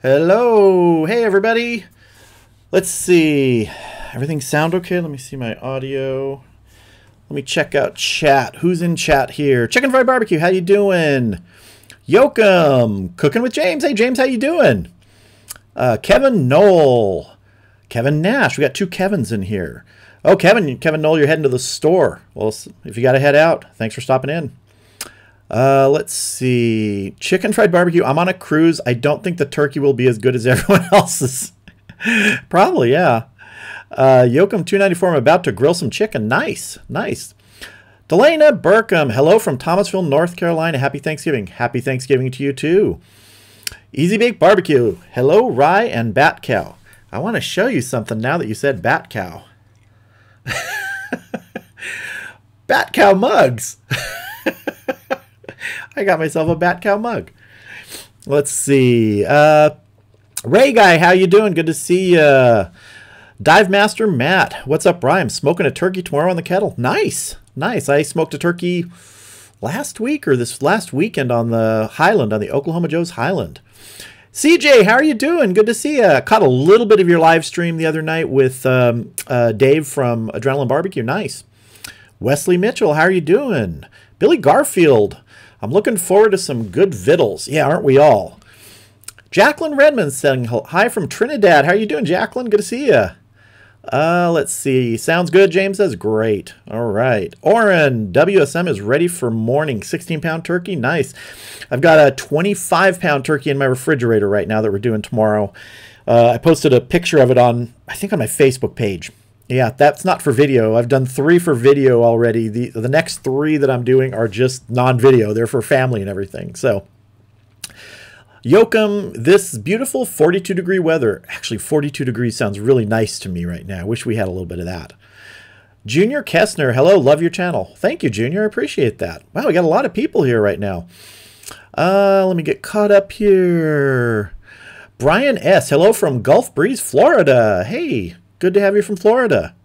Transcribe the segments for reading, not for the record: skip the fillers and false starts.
Hello. Hey, everybody. Let's see. Everything sound okay? Let me see my audio. Let me check out chat. Who's in chat here? Chicken Fried Barbecue. How you doing? Yoakum. Cooking with James. Hey, James. How you doing? Kevin Knoll. Kevin Nash. We got two Kevins in here. Oh, Kevin Knoll, you're heading to the store. Well, if you got to head out, thanks for stopping in. Let's see. Chicken Fried Barbecue. I'm on a cruise. I don't think the turkey will be as good as everyone else's. Probably, yeah. Yoakum 294. I'm about to grill some chicken. Nice. Nice. Delana Burkham. Hello from Thomasville, North Carolina. Happy Thanksgiving. Happy Thanksgiving to you, too. Easy Bake Barbecue. Hello, Rye and Bat Cow. I want to show you something now that you said Bat Cow. Bat Cow mugs. I got myself a Bat Cow mug. Let's see. Ray Guy, how you doing? Good to see you. Dive Master Matt. What's up, Ryan? I'm smoking a turkey tomorrow on the kettle. Nice. Nice. I smoked a turkey last week or this last weekend on the Highland, on the Oklahoma Joe's Highland. CJ, how are you doing? Good to see you. Caught a little bit of your live stream the other night with Dave from Adrenaline Barbecue. Nice. Wesley Mitchell, how are you doing? Billy Garfield, I'm looking forward to some good vittles. Yeah, aren't we all? Jacqueline Redmond saying hi from Trinidad. How are you doing, Jacqueline? Good to see you. Let's see. Sounds good, James says. Great. All right. Oren, WSM is ready for morning. 16-pound turkey. Nice. I've got a 25-pound turkey in my refrigerator right now that we're doing tomorrow. I posted a picture of it on, I think, on my Facebook page. Yeah, that's not for video. I've done 3 for video already. The next 3 that I'm doing are just non-video. They're for family and everything. So, Yoakum, this beautiful 42-degree weather. Actually, 42 degrees sounds really nice to me right now. I wish we had a little bit of that. Junior Kessner, hello, love your channel. Thank you, Junior. I appreciate that. Wow, we got a lot of people here right now. Let me get caught up here. Brian S., hello from Gulf Breeze, Florida. Hey, good to have you from Florida.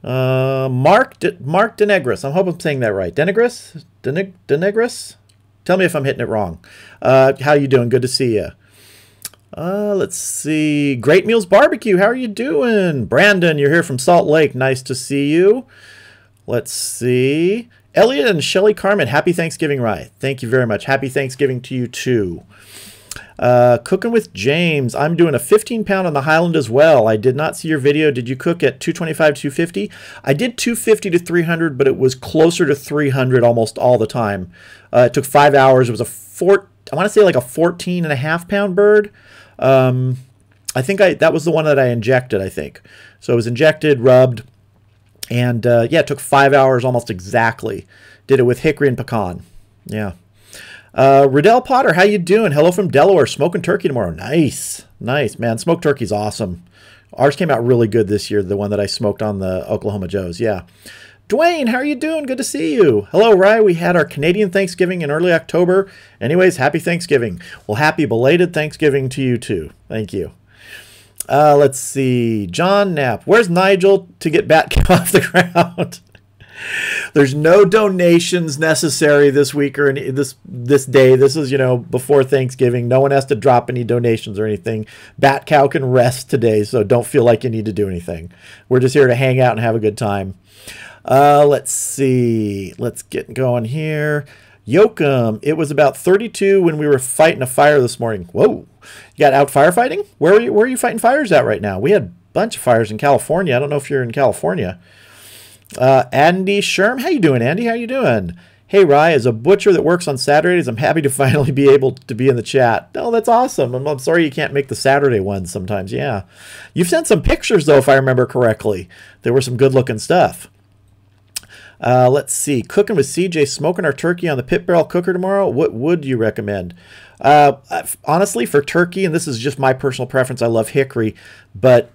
Mark Denegris. I hope I'm saying that right. Denegris? Denegris? Tell me if I'm hitting it wrong. How you doing? Good to see you. Let's see. Great Meals Barbecue. How are you doing? Brandon, you're here from Salt Lake. Nice to see you. Let's see. Elliot and Shelly Carmen. Happy Thanksgiving, Rye. Thank you very much. Happy Thanksgiving to you, too. Cooking with James. I'm doing a 15-pound on the Highland as well. I did not see your video. Did you cook at 225, 250? I did 250 to 300, but it was closer to 300 almost all the time. It took 5 hours. It was I want to say like a 14.5-pound bird. I think that was the one that I injected, I think. So it was injected, rubbed, and yeah, it took 5 hours almost exactly. Did it with hickory and pecan. Yeah. Riddell Potter, how you doing? Hello from Delaware. Smoking turkey tomorrow. Nice. Nice, man. Smoked turkey's awesome. Ours came out really good this year, the one that I smoked on the Oklahoma Joe's. Yeah. Dwayne, how are you doing? Good to see you. Hello, Rye. We had our Canadian Thanksgiving in early October. Anyways, happy Thanksgiving. Well, happy belated Thanksgiving to you, too. Thank you. Let's see. John Knapp. Where's Nigel to get Bat Cow off the ground? There's no donations necessary this week or this day. This is, before Thanksgiving. No one has to drop any donations or anything. Bat Cow can rest today, so don't feel like you need to do anything. We're just here to hang out and have a good time. Let's see. Let's get going here. Yoakum, it was about 32 when we were fighting a fire this morning. Whoa. You got out firefighting? Where are you fighting fires at right now? We had a bunch of fires in California. I don't know if you're in California. Andy Sherm, how you doing, Andy? How you doing? Hey, Rye, as a butcher that works on Saturdays, I'm happy to finally be able to be in the chat. Oh, that's awesome. I'm sorry you can't make the Saturday ones sometimes. Yeah. You've sent some pictures, though, if I remember correctly. There were some good-looking stuff. Let's see. Cooking with CJ, smoking our turkey on the pit barrel cooker tomorrow. What would you recommend? Honestly, for turkey, and this is just my personal preference, I love hickory, but,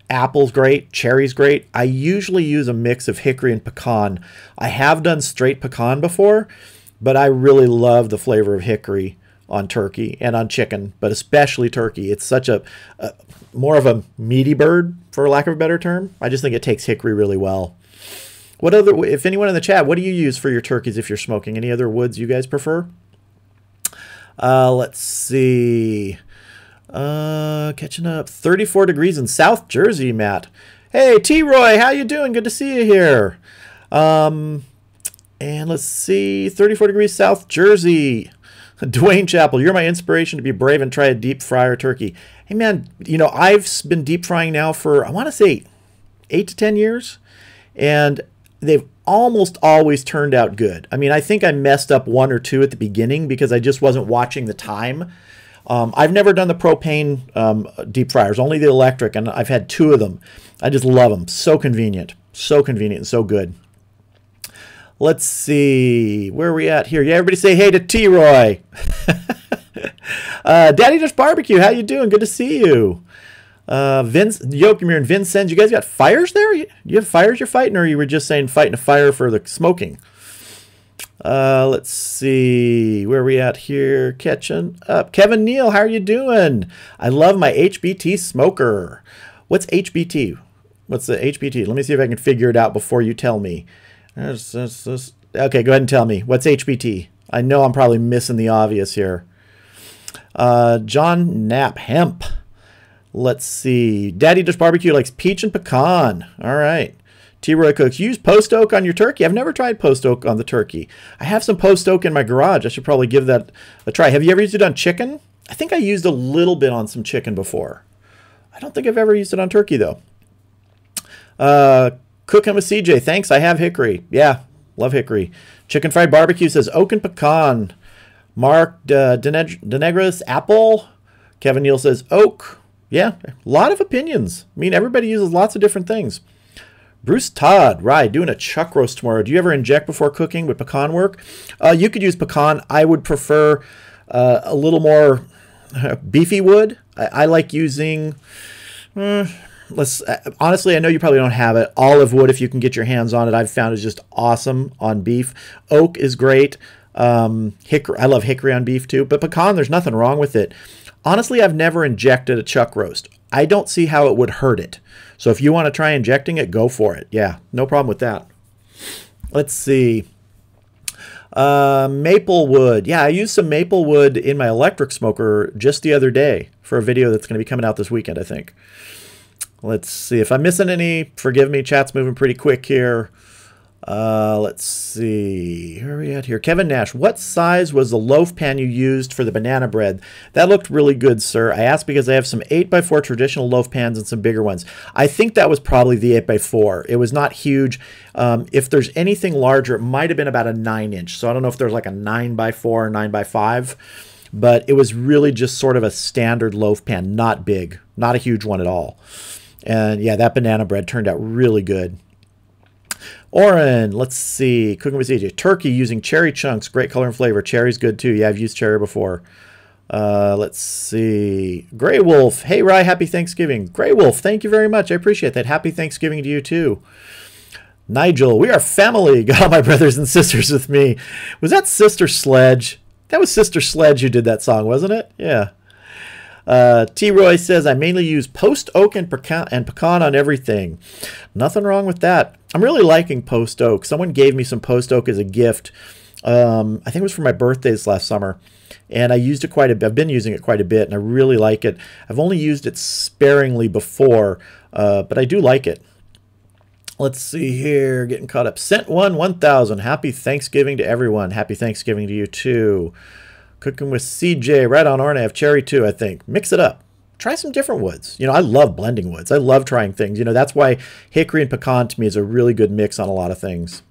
apple's great, cherry's great. I usually use a mix of hickory and pecan. I have done straight pecan before, but I really love the flavor of hickory on turkey and on chicken, but especially turkey. It's such a more of a meaty bird, for lack of a better term. I just think it takes hickory really well. What other, if anyone in the chat, what do you use for your turkeys if you're smoking? Any other woods you guys prefer? Let's see. Catching up. 34 degrees in South Jersey, Matt. Hey, T-Roy, how you doing? Good to see you here. And let's see, 34 degrees South Jersey. Dwayne Chappell, you're my inspiration to be brave and try a deep fryer turkey. Hey, man, you know, I've been deep frying now for, I want to say, 8 to 10 years. And they've almost always turned out good. I mean, I think I messed up 1 or 2 at the beginning because I just wasn't watching the time. I've never done the propane deep fryers, only the electric, and I've had 2 of them. I just love them. So convenient and so good. Let's see, where are we at here? Yeah, everybody say hey to T-Roy. Daddy Dish Barbecue, how you doing? Good to see you. Vince, Yokimir and Vincent, you guys got fires there? You have fires you're fighting, or you were just saying fighting a fire for the smoking? Let's see, where are we at here? Catching up. Kevin Neal, how are you doing? I love my HBT smoker. What's HBT? What's the HBT? Let me see if I can figure it out before you tell me. Okay, go ahead and tell me. What's HBT? I know I'm probably missing the obvious here. John Knapp, hemp. Let's see. Daddy Dish Barbecue likes peach and pecan. All right. T-Roy Cooks, use post oak on your turkey. I've never tried post oak on the turkey. I have some post oak in my garage. I should probably give that a try. Have you ever used it on chicken? I think I used a little bit on some chicken before. I don't think I've ever used it on turkey, though. Cooking with CJ, thanks. I have hickory. Yeah, love hickory. Chicken Fried Barbecue says oak and pecan. Mark Denegras, apple. Kevin Neal says oak. Yeah, a lot of opinions. I mean, everybody uses lots of different things. Bruce Todd, right, doing a chuck roast tomorrow. Do you ever inject before cooking? Would pecan work? You could use pecan. I would prefer a little more beefy wood. I like using, honestly, I know you probably don't have it. Olive wood, if you can get your hands on it, I've found is just awesome on beef. Oak is great. Hickory, I love hickory on beef too. But pecan, there's nothing wrong with it. Honestly, I've never injected a chuck roast. I don't see how it would hurt it. So if you want to try injecting it, go for it. Yeah, no problem with that. Let's see. Maple wood. Yeah, I used some maple wood in my electric smoker just the other day for a video that's going to be coming out this weekend, I think. Let's see. If I'm missing any, forgive me. Chat's moving pretty quick here. Let's see. Where are we at here? Kevin Nash, what size was the loaf pan you used for the banana bread? That looked really good, sir. I asked because I have some 8x4 traditional loaf pans and some bigger ones. I think that was probably the 8x4. It was not huge. If there's anything larger, it might have been about a 9-inch. So I don't know if there's like a 9x4 or 9x5. But it was really just sort of a standard loaf pan, not big, not a huge one at all. And yeah, that banana bread turned out really good. Oren, let's see. Cooking with CJ. Turkey using cherry chunks. Great color and flavor. Cherry's good too. Yeah, I've used cherry before. Let's see. Grey Wolf. Hey, Rye, happy Thanksgiving. Grey Wolf, thank you very much. I appreciate that. Happy Thanksgiving to you too. Nigel, we are family. Got all my brothers and sisters with me. Was that Sister Sledge? That was Sister Sledge who did that song, wasn't it? Yeah. T-Roy says, I mainly use post oak and pecan on everything. Nothing wrong with that. I'm really liking post oak. Someone gave me some post oak as a gift. I think it was for my birthdays last summer. And I used it quite a bit. I've been using it quite a bit, and I really like it. I've only used it sparingly before, but I do like it. Let's see here. Getting caught up. Sent 1,000. Happy Thanksgiving to everyone. Happy Thanksgiving to you, too. Cooking with CJ, right on Orne. I have cherry too, I think. Mix it up. Try some different woods. You know, I love blending woods. I love trying things. You know, that's why hickory and pecan to me is a really good mix on a lot of things.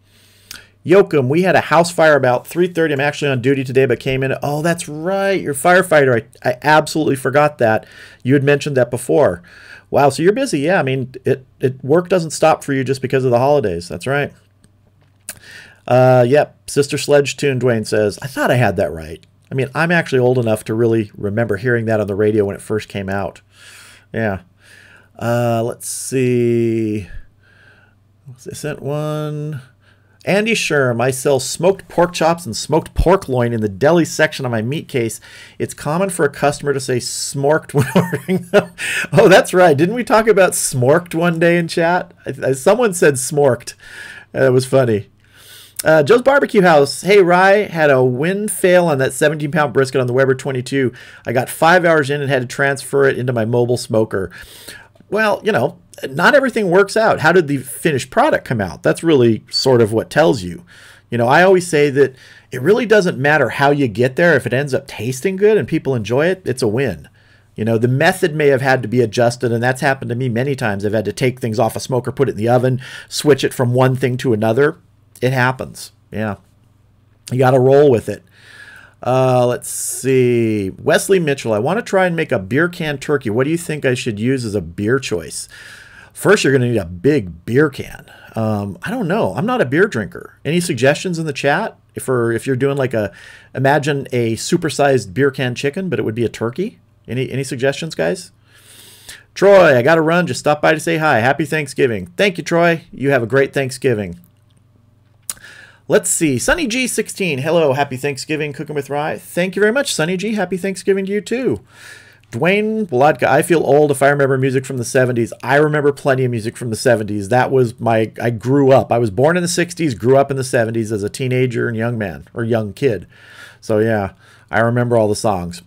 Yoakum, we had a house fire about 3:30. I'm actually on duty today, but came in. Oh, that's right. You're a firefighter. I absolutely forgot that. You had mentioned that before. Wow, so you're busy. Yeah, I mean, work doesn't stop for you just because of the holidays. That's right. Yep, Sister Sledge Tune, Dwayne says. I thought I had that right. I mean, I'm actually old enough to really remember hearing that on the radio when it first came out. Yeah. Let's see. I sent one. Andy Sherm, I sell smoked pork chops and smoked pork loin in the deli section on my meat case. It's common for a customer to say smorked when ordering them. Oh, that's right. Didn't we talk about smorked one day in chat? Someone said smorked. That was funny. Joe's Barbecue House. Hey, Rye, had a wind fail on that 17-pound brisket on the Weber 22. I got 5 hours in and had to transfer it into my mobile smoker. Well, you know, not everything works out. How did the finished product come out? That's really sort of what tells you. You know, I always say that it really doesn't matter how you get there. If it ends up tasting good and people enjoy it, it's a win. You know, the method may have had to be adjusted, and that's happened to me many times. I've had to take things off a smoker, put it in the oven, switch it from one thing to another. It happens. Yeah. You got to roll with it. Let's see. Wesley Mitchell, I want to try and make a beer can turkey. What do you think I should use as a beer choice? First, you're going to need a big beer can. I don't know. I'm not a beer drinker. Any suggestions in the chat? If you're doing like imagine a supersized beer can chicken, but it would be a turkey. Any suggestions, guys? Troy, I got to run. Just stop by to say hi. Happy Thanksgiving. Thank you, Troy. You have a great Thanksgiving. Let's see. Sunny G16. Hello. Happy Thanksgiving, Cooking with Rye. Thank you very much, Sunny G. Happy Thanksgiving to you, too. Dwayne Blodka. I feel old if I remember music from the 70s. I remember plenty of music from the 70s. That was I grew up. I was born in the 60s, grew up in the 70s as a teenager and young man, or young kid. So, yeah, I remember all the songs.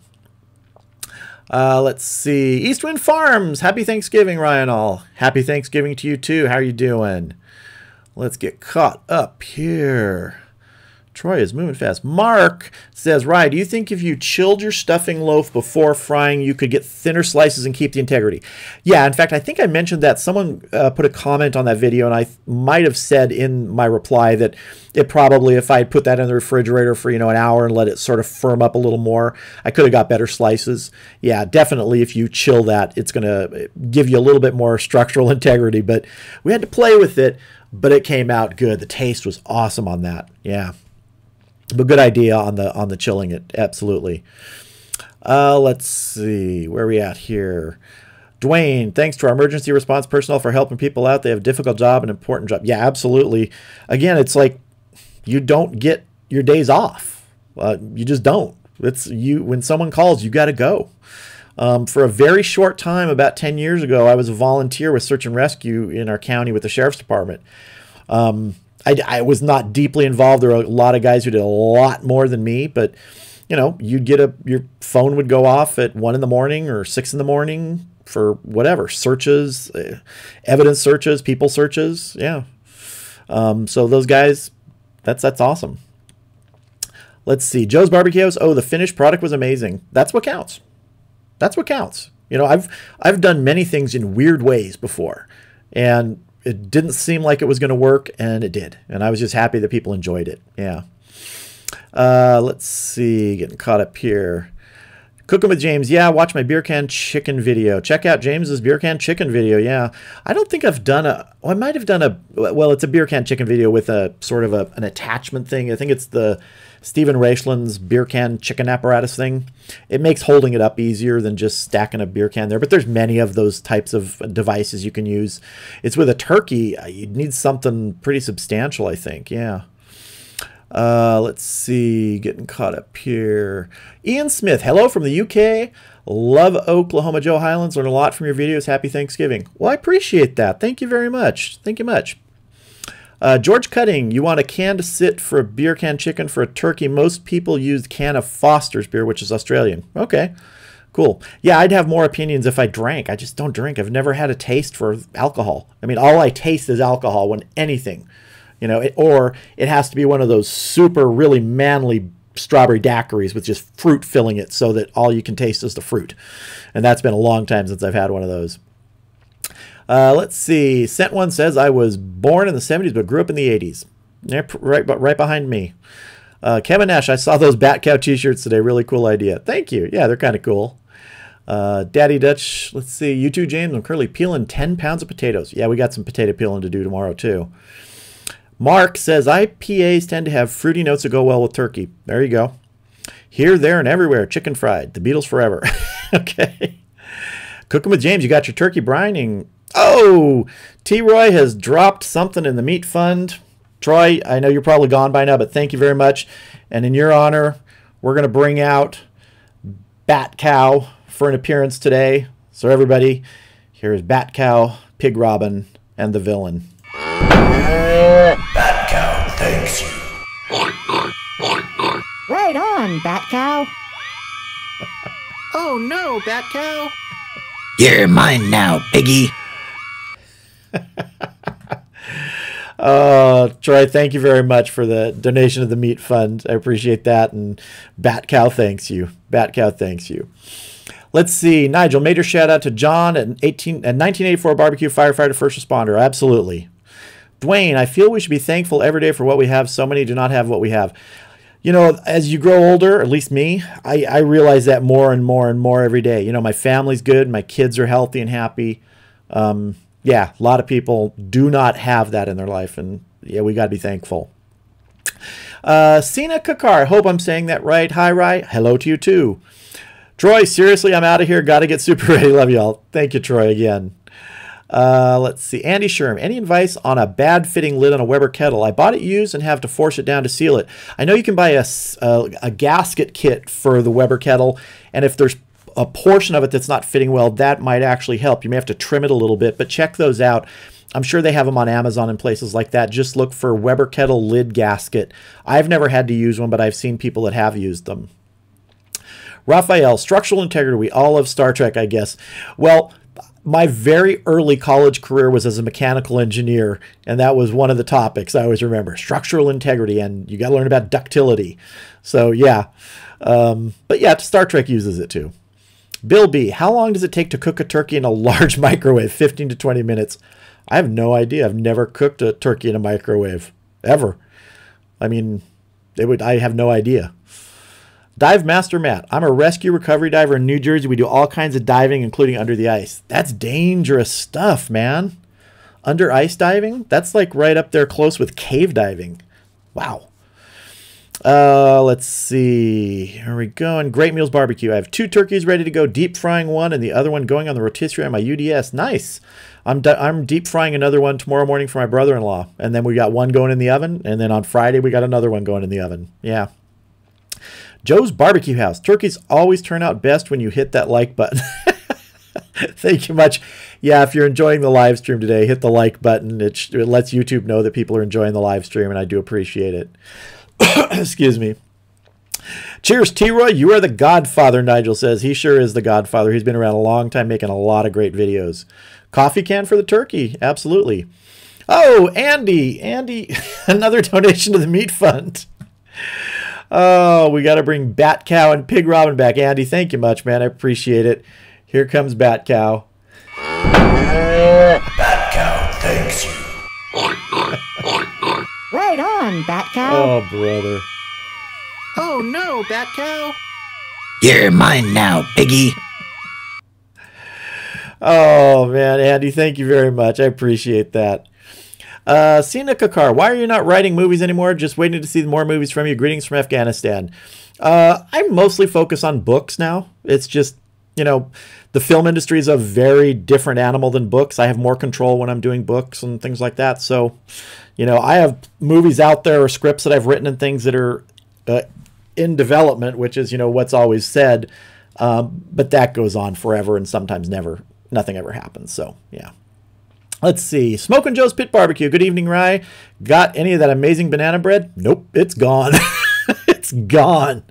Let's see. Eastwind Farms. Happy Thanksgiving, Ryan all. Happy Thanksgiving to you, too. How are you doing? Let's get caught up here. Troy is moving fast. Mark says, Ryan, do you think if you chilled your stuffing loaf before frying, you could get thinner slices and keep the integrity? Yeah, in fact, I think I mentioned that. Someone put a comment on that video, and I might have said in my reply that it probably, if I had put that in the refrigerator for, an hour and let it sort of firm up a little more, I could have got better slices. Yeah, definitely if you chill that, it's going to give you a little bit more structural integrity. But we had to play with it, but it came out good. The taste was awesome on that. Yeah. But good idea on the chilling it. Absolutely. Let's see. Where are we at here? Dwayne, thanks to our emergency response personnel for helping people out. They have a difficult job, an important job. Yeah, absolutely. Again, it's like you don't get your days off. You just don't. It's when someone calls, you got to go. For a very short time, about 10 years ago, I was a volunteer with Search and Rescue in our county with the Sheriff's Department. I was not deeply involved. There were a lot of guys who did a lot more than me, but you'd get your phone would go off at 1 in the morning or 6 in the morning for whatever searches, evidence searches, people searches. Yeah. So those guys, that's awesome. Let's see. Joe's Barbecue House. Oh, the finished product was amazing. That's what counts. That's what counts. I've done many things in weird ways before, and it didn't seem like it was going to work, and it did. And I was just happy that people enjoyed it. Yeah. Let's see. Getting caught up here. Cooking with James. Yeah, watch my beer can chicken video. Check out James's beer can chicken video. Yeah. I don't think I've done I might have done well, it's a beer can chicken video with a sort of an attachment thing. I think it's the Stephen Raichlen's beer can chicken apparatus thing. It makes holding it up easier than just stacking a beer can there. But there's many of those types of devices you can use. It's with a turkey. You'd need something pretty substantial, I think. Yeah. Let's see. Getting caught up here. Ian Smith. Hello from the UK. Love Oklahoma Joe Highlands. Learn a lot from your videos. Happy Thanksgiving. Well, I appreciate that. Thank you very much. Thank you much. George Cutting, you want a can to sit for a beer can chicken for a turkey. Most people use can of Foster's beer, which is Australian. Okay, cool. Yeah, I'd have more opinions if I drank. I just don't drink. I've never had a taste for alcohol. I mean, all I taste is alcohol when anything, or it has to be one of those super, really manly strawberry daiquiris with just fruit filling it so that all you can taste is the fruit. And that's been a long time since I've had one of those. Let's see. Sent One says, I was born in the 70s but grew up in the 80s. They're right behind me. Kevin Nash, I saw those Bat Cow t-shirts today. Really cool idea. Thank you. Yeah, they're kind of cool. Daddy Dutch, let's see. You too, James. I'm currently peeling 10 pounds of potatoes. Yeah, we got some potato peeling to do tomorrow, too. Mark says, IPAs tend to have fruity notes that go well with turkey. There you go. Here, there, and everywhere. Chicken fried. The Beatles forever. Okay. Cooking with James, you got your turkey brining. Oh, T-Roy has dropped something in the meat fund. Troy, I know you're probably gone by now, but thank you very much. And in your honor, we're going to bring out Bat Cow for an appearance today. So everybody, here is Bat Cow, Pig Robin, and the villain. Bat Cow thanks you. on, Bat Cow. Oh no, Bat Cow. You're mine now, piggy. Troy, thank you very much for the donation of the meat fund. I appreciate that. And Bat Cow thanks you. Bat Cow thanks you. Let's see. Nigel, major shout out to John at 1984 barbecue firefighter first responder. Absolutely. Dwayne, I feel we should be thankful every day for what we have. So many do not have what we have. You know, as you grow older, at least me, I realize that more and more and more every day. You know, my family's good. My kids are healthy and happy. Yeah, a lot of people do not have that in their life. And yeah, we got to be thankful. Sina Kakar, I hope I'm saying that right. Hi, Rye. Hello to you too. Troy, seriously, I'm out of here. Got to get super ready. Love y'all. Thank you, Troy, again. Let's see. Andy Sherm, any advice on a bad fitting lid on a Weber kettle? I bought it used and have to force it down to seal it. I know you can buy a gasket kit for the Weber kettle, and if there's a portion of it that's not fitting well, that might actually help. You may have to trim it a little bit, but check those out. I'm sure they have them on Amazon and places like that. Just look for Weber kettle lid gasket. I've never had to use one, but I've seen people that have used them. Raphael, structural integrity. We all love Star Trek, I guess. Well, my very early college career was as a mechanical engineer, and that was one of the topics I always remember, structural integrity, and you got to learn about ductility. So, yeah. But, yeah, Star Trek uses it, too. Bill B., how long does it take to cook a turkey in a large microwave? 15 to 20 minutes. I have no idea. I've never cooked a turkey in a microwave, ever. I mean, I have no idea. Dive Master Matt. I'm a rescue recovery diver in New Jersey. We do all kinds of diving, including under the ice. That's dangerous stuff, man. Under ice diving? That's like right up there close with cave diving. Wow. Let's see. Here we go. And Great Meals Barbecue. I have 2 turkeys ready to go. Deep frying one and the other one going on the rotisserie on my UDS. Nice. I'm deep frying another one tomorrow morning for my brother-in-law. And then we got one going in the oven. And then on Friday, we got another one going in the oven. Yeah. Joe's Barbecue House. Turkeys always turn out best when you hit that like button. Thank you much. Yeah, if you're enjoying the live stream today, hit the like button. It lets YouTube know that people are enjoying the live stream, and I do appreciate it. Excuse me. Cheers, T-Roy. You are the godfather, Nigel says. He sure is the godfather. He's been around a long time making a lot of great videos. Coffee can for the turkey. Absolutely. Oh, Andy. Andy, another donation to the meat fund. Oh, we got to bring Bat Cow and Pig Robin back. Andy, thank you much, man. I appreciate it. Here comes Bat Cow. Bat Cow thanks you. Right on, Bat Cow. Oh, brother. Oh no, Bat Cow. You're mine now, piggy. Oh, man, Andy, thank you very much. I appreciate that. Sina Kakar, why are you not writing movies anymore? Just waiting to see more movies from you. Greetings from Afghanistan. I mostly focus on books now. It's just, you know, the film industry is a very different animal than books. I have more control when I'm doing books and things like that. So, you know, I have movies out there or scripts that I've written and things that are in development, which is, you know, what's always said. But that goes on forever and sometimes never. Nothing ever happens. So, yeah. Let's see. Smokin' Joe's Pit Barbecue. Good evening, Rye. Got any of that amazing banana bread? Nope, it's gone. It's gone.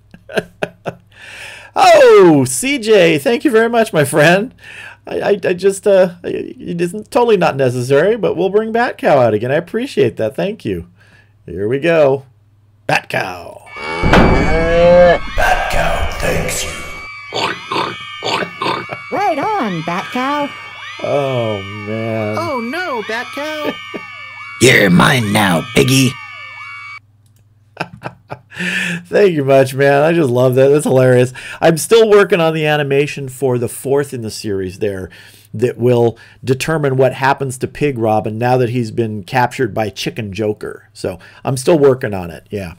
Oh, CJ, thank you very much, my friend. I just, it isn't totally not necessary, but we'll bring Bat Cow out again. I appreciate that. Thank you. Here we go. Bat Cow. Bat Cow thanks you. Right on, Bat Cow. Oh, man. Oh no, Bat Cow. You're mine now, piggy. Thank you much, man. I just love that. That's hilarious. I'm still working on the animation for the 4th in the series there that will determine what happens to Pig Robin now that he's been captured by Chicken Joker. So I'm still working on it. Yeah.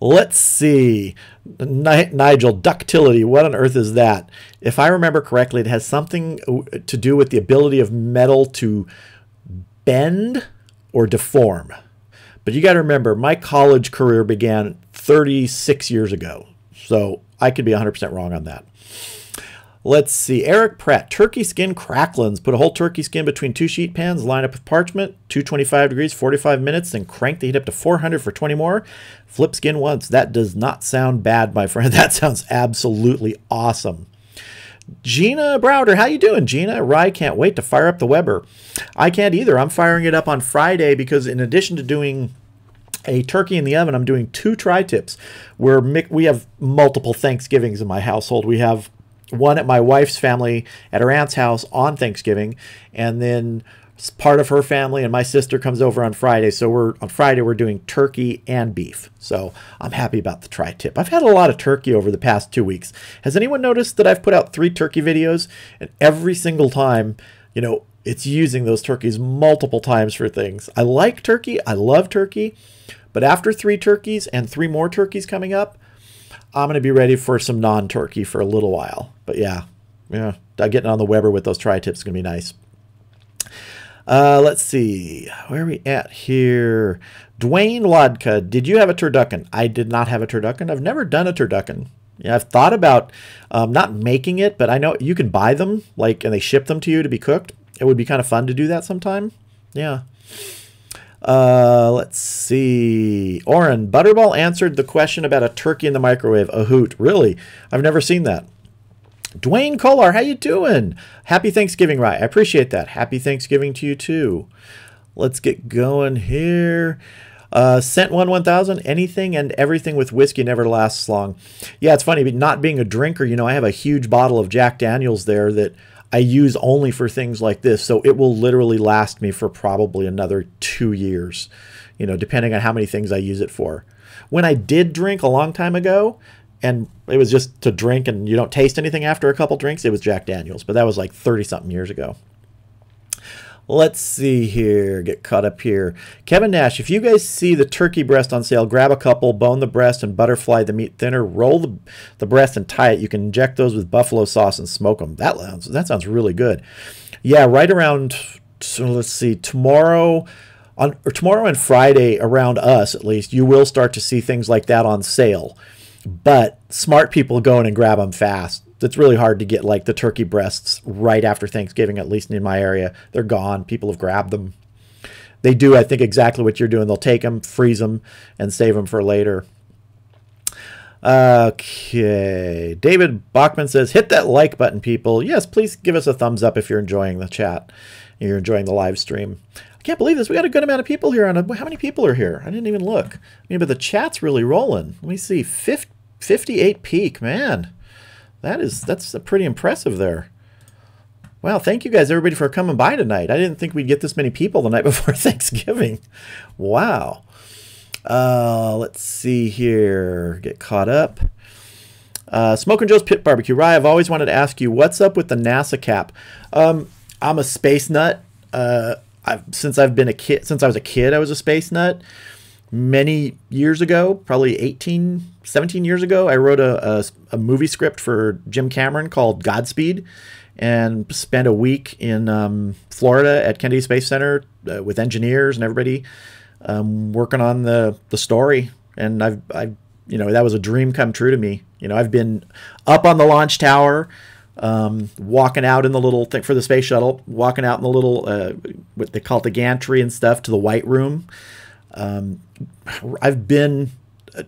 Let's see. Nigel, ductility. What on earth is that? If I remember correctly, it has something to do with the ability of metal to bend or deform. But you got to remember, my college career began 36 years ago. So I could be 100% wrong on that. Let's see. Eric Pratt, turkey skin cracklins. Put a whole turkey skin between 2 sheet pans, line up with parchment, 225 degrees, 45 minutes, then crank the heat up to 400 for 20 more. Flip skin once. That does not sound bad, my friend. That sounds absolutely awesome. Gina Browder, how you doing, Gina? Rye can't wait to fire up the Weber. I can't either. I'm firing it up on Friday because in addition to doing a turkey in the oven, I'm doing 2 tri-tips. We have multiple Thanksgivings in my household. We have one at my wife's family at her aunt's house on Thanksgiving, and then part of her family and my sister comes over on Friday. So on Friday we're doing turkey and beef. So I'm happy about the tri-tip. I've had a lot of turkey over the past 2 weeks. Has anyone noticed that I've put out 3 turkey videos, and every single time, you know, it's using those turkeys multiple times for things. I like turkey. I love turkey. But after 3 turkeys and 3 more turkeys coming up, I'm going to be ready for some non-turkey for a little while. But yeah, getting on the Weber with those tri-tips is going to be nice. Let's see. Where are we at here? Dwayne Lodka, did you have a turducken? I did not have a turducken. I've never done a turducken. Yeah, I've thought about not making it, but I know you can buy them, and they ship them to you to be cooked. It would be kind of fun to do that sometime. Yeah. Let's see. Oren, Butterball answered the question about a turkey in the microwave. A hoot. Really? I've never seen that. Dwayne Kolar, how you doing? Happy Thanksgiving, Rye. I appreciate that. Happy Thanksgiving to you too. Let's get going here. Scent 1000, anything and everything with whiskey never lasts long. Yeah, it's funny, but not being a drinker, you know, I have a huge bottle of Jack Daniels there that I use only for things like this. So it will literally last me for probably another 2 years, you know, depending on how many things I use it for. When I did drink a long time ago, and it was just to drink and you don't taste anything after a couple drinks, it was Jack Daniels. But that was like 30-something years ago. Let's see here. Get caught up here. Kevin Nash, if you guys see the turkey breast on sale, grab a couple, bone the breast, and butterfly the meat thinner. Roll the breast and tie it. You can inject those with buffalo sauce and smoke them. That sounds really good. Yeah, right around, so let's see, tomorrow and Friday around us, at least, you will start to see things like that on sale. But smart people go in and grab them fast. It's really hard to get like the turkey breasts right after Thanksgiving, at least in my area. They're gone. People have grabbed them. They do, I think, exactly what you're doing. They'll take them, freeze them, and save them for later. Okay. David Bachman says, hit that like button, people. Yes, please give us a thumbs up if you're enjoying the chat. You're enjoying the live stream. I can't believe this. We got a good amount of people here. How many people are here? I didn't even look. I mean, but the chat's really rolling. Let me see. 58 peak, man. That's pretty impressive there. Wow, thank you guys, everybody, for coming by tonight. I didn't think we'd get this many people the night before Thanksgiving. Wow. Let's see here. Get caught up. Smokin' Joe's Pit Barbecue. Rye, I've always wanted to ask you, what's up with the NASA cap? I'm a space nut. Since I was a kid, I was a space nut. Many years ago, probably 17 years ago, I wrote a movie script for Jim Cameron called Godspeed, and spent a week in Florida at Kennedy Space Center with engineers and everybody working on the story. And you know, that was a dream come true to me. You know, I've been up on the launch tower, walking out in the little thing for the space shuttle, walking out in the little what they call it, the gantry and stuff, to the White Room. I've been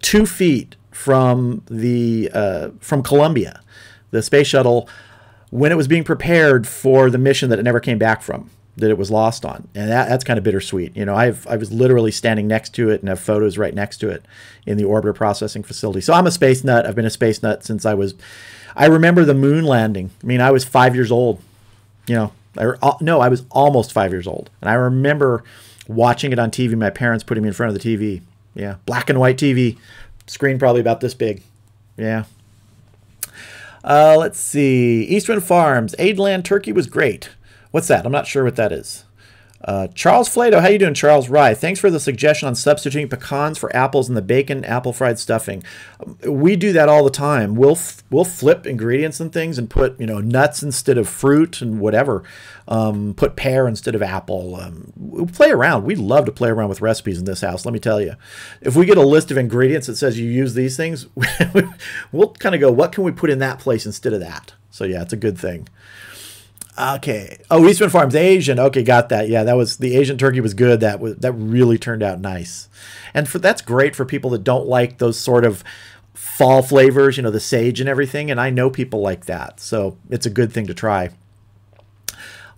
2 feet from Columbia, the space shuttle, when it was being prepared for the mission that it never came back from, that it was lost on. And that's kind of bittersweet. You know, I was literally standing next to it and have photos right next to it in the orbiter processing facility. So I'm a space nut. I've been a space nut since I remember the moon landing. I mean, I was 5 years old, you know, I was almost 5 years old. And I remember watching it on TV, my parents putting me in front of the TV. Yeah, black and white TV, screen probably about this big. Yeah. Let's see. Eastwind Farms, Aidland turkey was great. What's that? I'm not sure what that is. Charles Flato, how you doing, Charles Rye? Thanks for the suggestion on substituting pecans for apples in the bacon apple fried stuffing. We do that all the time. We'll flip ingredients and things and put, you know, nuts instead of fruit and whatever. Put pear instead of apple. We'll play around. We love to play around with recipes in this house, let me tell you. If we get a list of ingredients that says you use these things, we'll kind of go, what can we put in that place instead of that? So yeah, it's a good thing. Okay. Oh, Eastman Farms Asian. Okay, got that. Yeah, that was the Asian turkey was good. That really turned out nice. And that's great for people that don't like those sort of fall flavors, you know, the sage and everything. And I know people like that. So it's a good thing to try.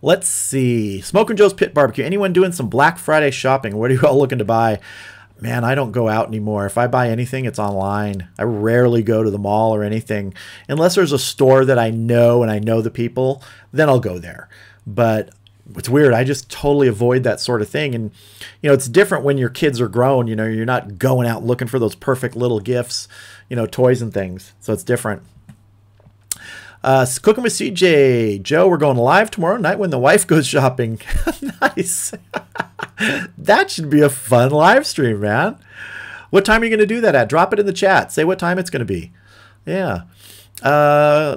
Let's see. Smokin' Joe's Pit Barbecue. Anyone doing some Black Friday shopping? What are you all looking to buy? Man, I don't go out anymore. If I buy anything, it's online. I rarely go to the mall or anything. Unless there's a store that I know and I know the people, then I'll go there. But it's weird. I just totally avoid that sort of thing. And, you know, it's different when your kids are grown. You know, you're not going out looking for those perfect little gifts, you know, toys and things. So it's different. Cooking with CJ. Joe, we're going live tomorrow night when the wife goes shopping. Nice. That should be a fun live stream, man. What time are you going to do that at? Drop it in the chat. Say what time it's going to be. Yeah.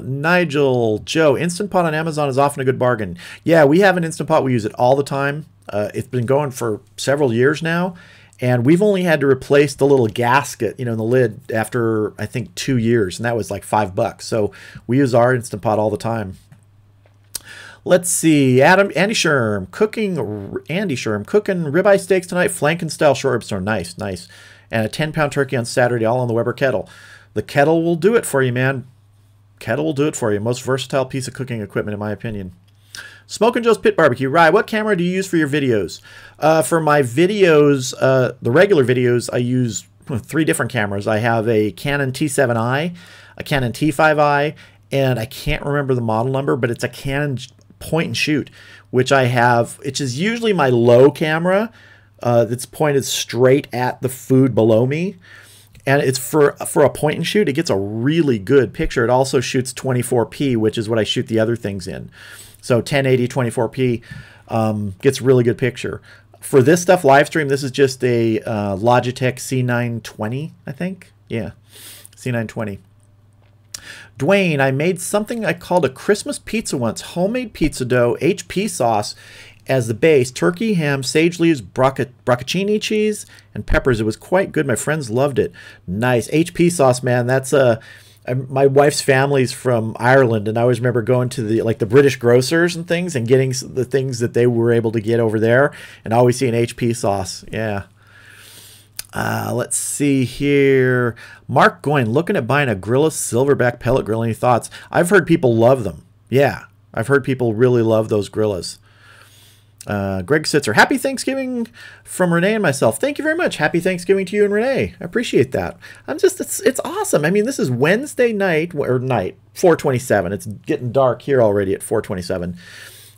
Nigel, Joe, Instant Pot on Amazon is often a good bargain. Yeah, we have an Instant Pot. We use it all the time. It's been going for several years now. And we've only had to replace the little gasket, you know, in the lid after, I think, 2 years. And that was like $5. So we use our Instant Pot all the time. Let's see. Andy Sherm cooking ribeye steaks tonight. Flanken style short rib store. Nice, nice. And a 10-pound turkey on Saturday, all on the Weber kettle. The kettle will do it for you, man. Kettle will do it for you. Most versatile piece of cooking equipment, in my opinion. Smokin' Joe's Pit Barbecue. Rye, what camera do you use for your videos? For my videos, the regular videos, I use 3 different cameras. I have a Canon T7i, a Canon T5i, and I can't remember the model number, but it's a Canon point and shoot, which I have, which is usually my low camera that's pointed straight at the food below me. And it's for a point and shoot. It gets a really good picture. It also shoots 24p, which is what I shoot the other things in. So 1080, 24p gets really good picture. For this stuff, live stream, this is just a Logitech C920, I think. Yeah, C920. Dwayne, I made something I called a Christmas pizza once. Homemade pizza dough, HP sauce as the base, turkey, ham, sage leaves, brocconcini cheese, and peppers. It was quite good. My friends loved it. Nice. HP sauce, man. That's my wife's family's from Ireland, and I always remember going to the British grocers and things and getting the things that they were able to get over there, and I always see an HP sauce. Yeah. Let's see here. Mark Goyne, looking at buying a Grilla Silverback pellet grill. Any thoughts? I've heard people love them. Yeah, I've heard people really love those Grillas. Greg Sitzer, happy Thanksgiving from Renee and myself. Thank you very much. Happy Thanksgiving to you and Renee. I appreciate that. It's awesome. I mean, this is Wednesday night, 4:27. It's getting dark here already at 4:27.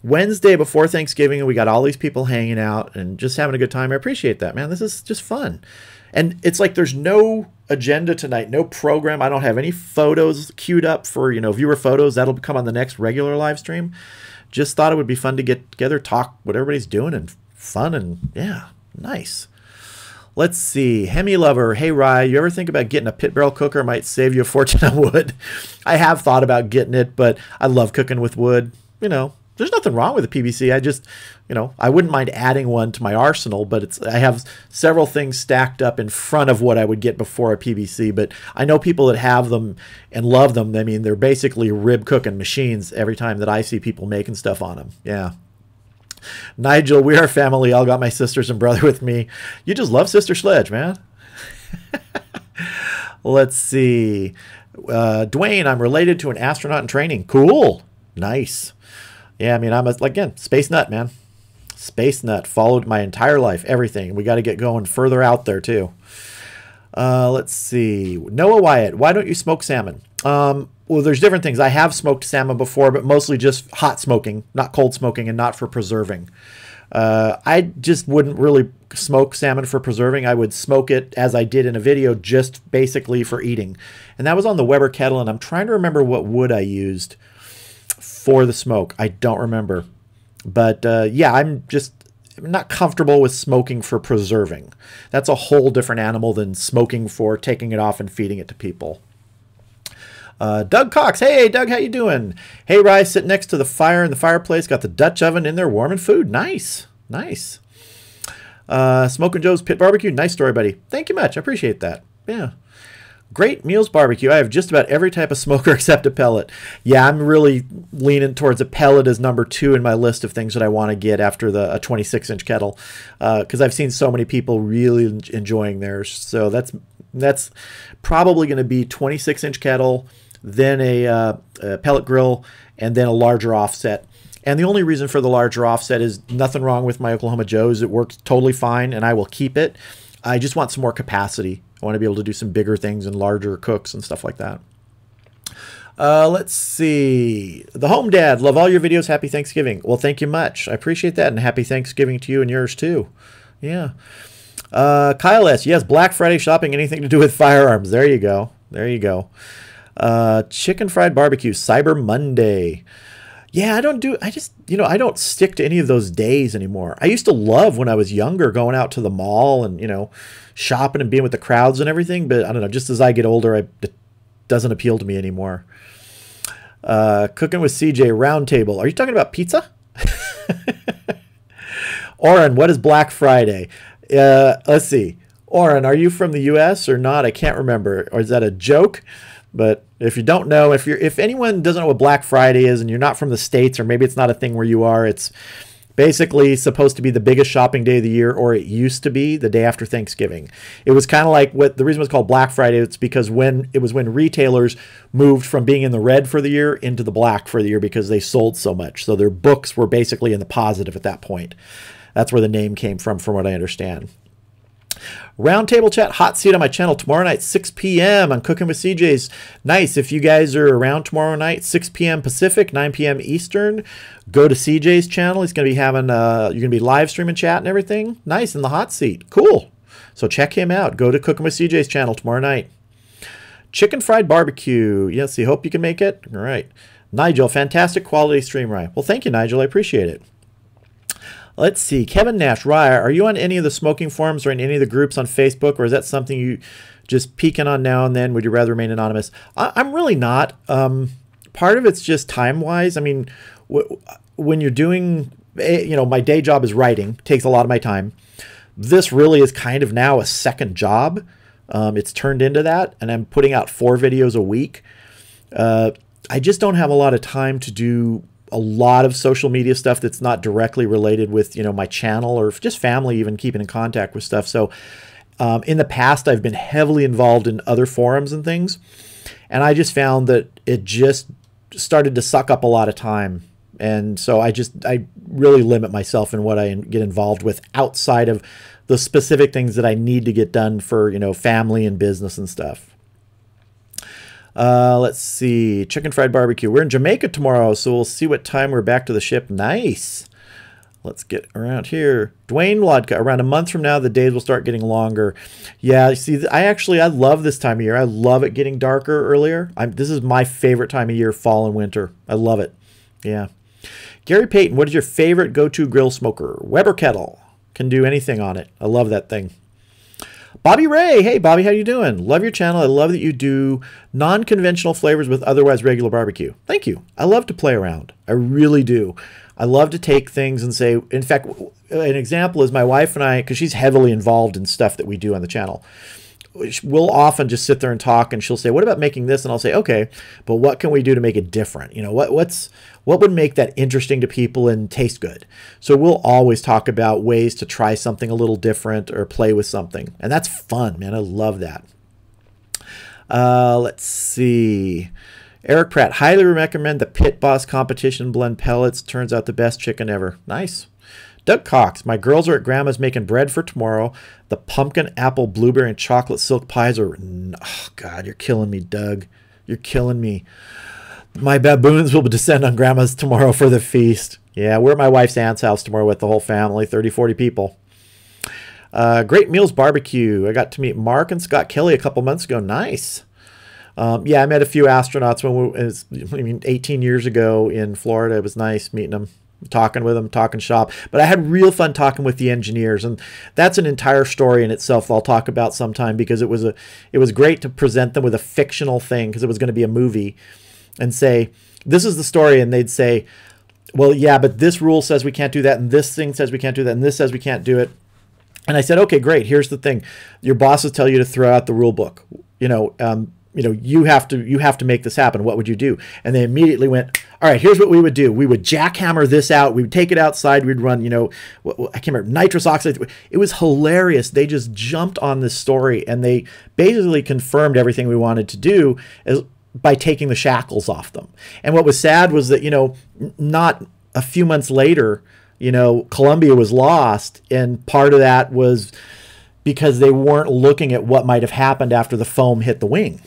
Wednesday before Thanksgiving, and we got all these people hanging out and just having a good time. I appreciate that, man. This is just fun. And it's like there's no agenda tonight, no program. I don't have any photos queued up for, viewer photos. That'll come on the next regular live stream. Just thought it would be fun to get together, talk what everybody's doing, and fun, and yeah, nice. Let's see. Hemi Lover, hey Rye, you ever think about getting a pit barrel cooker? Might save you a fortune on wood. I have thought about getting it, but I love cooking with wood. There's nothing wrong with a PVC. I just, I wouldn't mind adding one to my arsenal, but I have several things stacked up in front of what I would get before a PVC. But I know people that have them and love them. I mean, they're basically rib cooking machines every time that I see people making stuff on them. Yeah. Nigel, we are family. I got my sisters and brother with me. You just love Sister Sledge, man. Let's see. Dwayne, I'm related to an astronaut in training. Cool. Nice. Yeah, I mean, I'm again, space nut, man. Space nut. Followed my entire life, everything. We got to get going further out there, too. Let's see. Noah Wyatt, why don't you smoke salmon? Well, there's different things. I have smoked salmon before, but mostly just hot smoking, not cold smoking, and not for preserving. I just wouldn't really smoke salmon for preserving. I would smoke it, as I did in a video, just basically for eating. And that was on the Weber kettle, and I'm trying to remember what wood I used for the smoke. I don't remember. But yeah, I'm not comfortable with smoking for preserving. That's a whole different animal than smoking for taking it off and feeding it to people. Doug Cox, hey Doug, how you doing? Hey Rye, sitting next to the fire in the fireplace, got the Dutch oven in there warming food. Nice, nice. Smokin' Joe's Pit Barbecue, nice story, buddy. Thank you much, I appreciate that. Yeah. Great Meals Barbecue. I have just about every type of smoker except a pellet. Yeah, I'm really leaning towards a pellet as number 2 in my list of things that I want to get after a 26-inch kettle, because I've seen so many people really enjoying theirs. So that's probably going to be 26-inch kettle, then a pellet grill, and then a larger offset. And the only reason for the larger offset is nothing wrong with my Oklahoma Joe's. It works totally fine, and I will keep it. I just want some more capacity. I want to be able to do some bigger things and larger cooks and stuff like that. Let's see. The Home Dad. Love all your videos. Happy Thanksgiving. Well, thank you much. I appreciate that, and happy Thanksgiving to you and yours too. Yeah. Kyle S. Yes, Black Friday shopping. Anything to do with firearms. There you go. There you go. Chicken fried barbecue. Cyber Monday. Yeah, I don't stick to any of those days anymore. I used to love when I was younger going out to the mall and, shopping and being with the crowds and everything. But I don't know, just as I get older, it doesn't appeal to me anymore. Cooking with CJ Roundtable. Are you talking about pizza? Oren, what is Black Friday? Let's see. Oren, are you from the U.S. or not? I can't remember. Or is that a joke? But if you don't know, if anyone doesn't know what Black Friday is and you're not from the States, or maybe it's not a thing where you are, it's basically supposed to be the biggest shopping day of the year, or it used to be the day after Thanksgiving. It was kind of like what the reason it was called Black Friday. It's because when retailers moved from being in the red for the year into the black for the year because they sold so much. So their books were basically in the positive at that point. That's where the name came from what I understand. Roundtable chat, hot seat on my channel tomorrow night, 6 p.m. on Cooking with CJ's. Nice. If you guys are around tomorrow night, 6 p.m. Pacific, 9 p.m. Eastern, go to CJ's channel. He's going to be having, you're going to be live streaming chat and everything. Nice, in the hot seat. Cool. So check him out. Go to Cooking with CJ's channel tomorrow night. Chicken fried barbecue. Yes, he hope you can make it. All right. Nigel, fantastic quality stream, Rye. Well, thank you, Nigel. I appreciate it. Let's see. Kevin Nash, Rye, are you on any of the smoking forums or in any of the groups on Facebook, or is that something you just peeking on now and then? Would you rather remain anonymous? I'm really not. Part of it's just time-wise. I mean, when you're doing, my day job is writing. Takes a lot of my time. This really is kind of now a second job. It's turned into that, and I'm putting out 4 videos a week. I just don't have a lot of time to do a lot of social media stuff that's not directly related with, my channel or just family, even keeping in contact with stuff. So in the past, I've been heavily involved in other forums and things. And I just found that it just started to suck up a lot of time. And so I really limit myself in what I get involved with outside of the specific things that I need to get done for, family and business and stuff. Let's see. Chicken fried barbecue. We're in Jamaica tomorrow, so we'll see what time we're back to the ship. Nice. Let's get around here. Dwayne Lodka. Around a month from now, the days will start getting longer. Yeah, see, I love this time of year. I love it getting darker earlier. This is my favorite time of year, fall and winter. I love it. Yeah. Gary Payton, what is your favorite go-to grill smoker? Weber kettle. Can do anything on it. I love that thing. Bobby Ray. Hey, Bobby, how you doing? Love your channel. I love that you do non-conventional flavors with otherwise regular barbecue. Thank you. I love to play around. I really do. I love to take things and say, in fact, an example is my wife and I, because she's heavily involved in stuff that we do on the channel. We'll often just sit there and talk, and she'll say, what about making this? And I'll say, okay, but what can we do to make it different? What would make that interesting to people and taste good? So we'll always talk about ways to try something a little different or play with something. And that's fun, man. I love that. Let's see. Eric Pratt, highly recommend the Pit Boss Competition Blend Pellets. Turns out the best chicken ever. Nice. Doug Cox, my girls are at Grandma's making bread for tomorrow. The pumpkin, apple, blueberry, and chocolate silk pies are... Oh, God, you're killing me, Doug. You're killing me. My baboons will descend on Grandma's tomorrow for the feast. Yeah, we're at my wife's aunt's house tomorrow with the whole family, 30, 40 people. Great Meals Barbecue. I got to meet Mark and Scott Kelly a couple months ago. Nice. Yeah, I met a few astronauts 18 years ago in Florida. It was nice meeting them, talking with them, talking shop. But I had real fun talking with the engineers, and that's an entire story in itself I'll talk about sometime, because it was great to present them with a fictional thing, because it was going to be a movie, and say, this is the story, and they'd say, well, yeah, but this rule says we can't do that, and this thing says we can't do that, and this says we can't do it. And I said, okay, great, here's the thing. Your bosses tell you to throw out the rule book. you have to make this happen. What would you do? And they immediately went, all right, here's what we would do. We would jackhammer this out. We would take it outside. We'd run, I can't remember, nitrous oxide. It was hilarious. They just jumped on this story, and they basically confirmed everything we wanted to do by taking the shackles off them. And what was sad was that, not a few months later, Columbia was lost. And part of that was because they weren't looking at what might have happened after the foam hit the wing.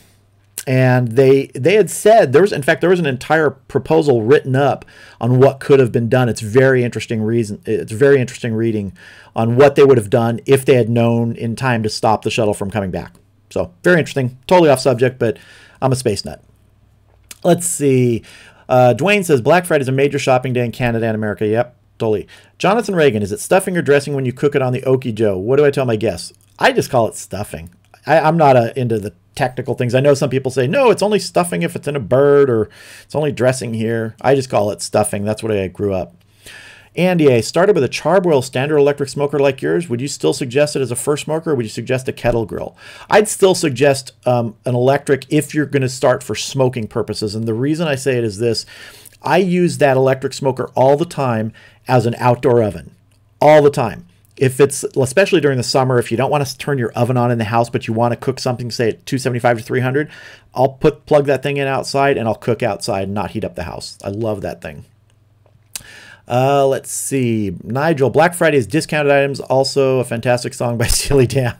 And they had said there was an entire proposal written up on what could have been done. It's very interesting reading on what they would have done if they had known in time to stop the shuttle from coming back. So very interesting. Totally off subject, but I'm a space nut. Let's see. Dwayne says Black Friday is a major shopping day in Canada and America. Yep, totally. Jonathan Reagan, is it stuffing or dressing when you cook it on the Okie Joe? What do I tell my guests? I just call it stuffing. I'm not into the technical things. I know some people say, no, it's only stuffing if it's in a bird, or it's only dressing here. I just call it stuffing. That's what I grew up. Andy, I started with a Charbroil standard electric smoker like yours. Would you still suggest it as a first smoker, or would you suggest a kettle grill? I'd still suggest an electric if you're going to start for smoking purposes. And the reason I say it is this. I use that electric smoker all the time as an outdoor oven. All the time. If it's, especially during the summer, if you don't want to turn your oven on in the house, but you want to cook something, say at 275 to 300, I'll plug that thing in outside, and I'll cook outside and not heat up the house. I love that thing. Let's see. Nigel, Black Friday is discounted items. Also a fantastic song by Steely Dan.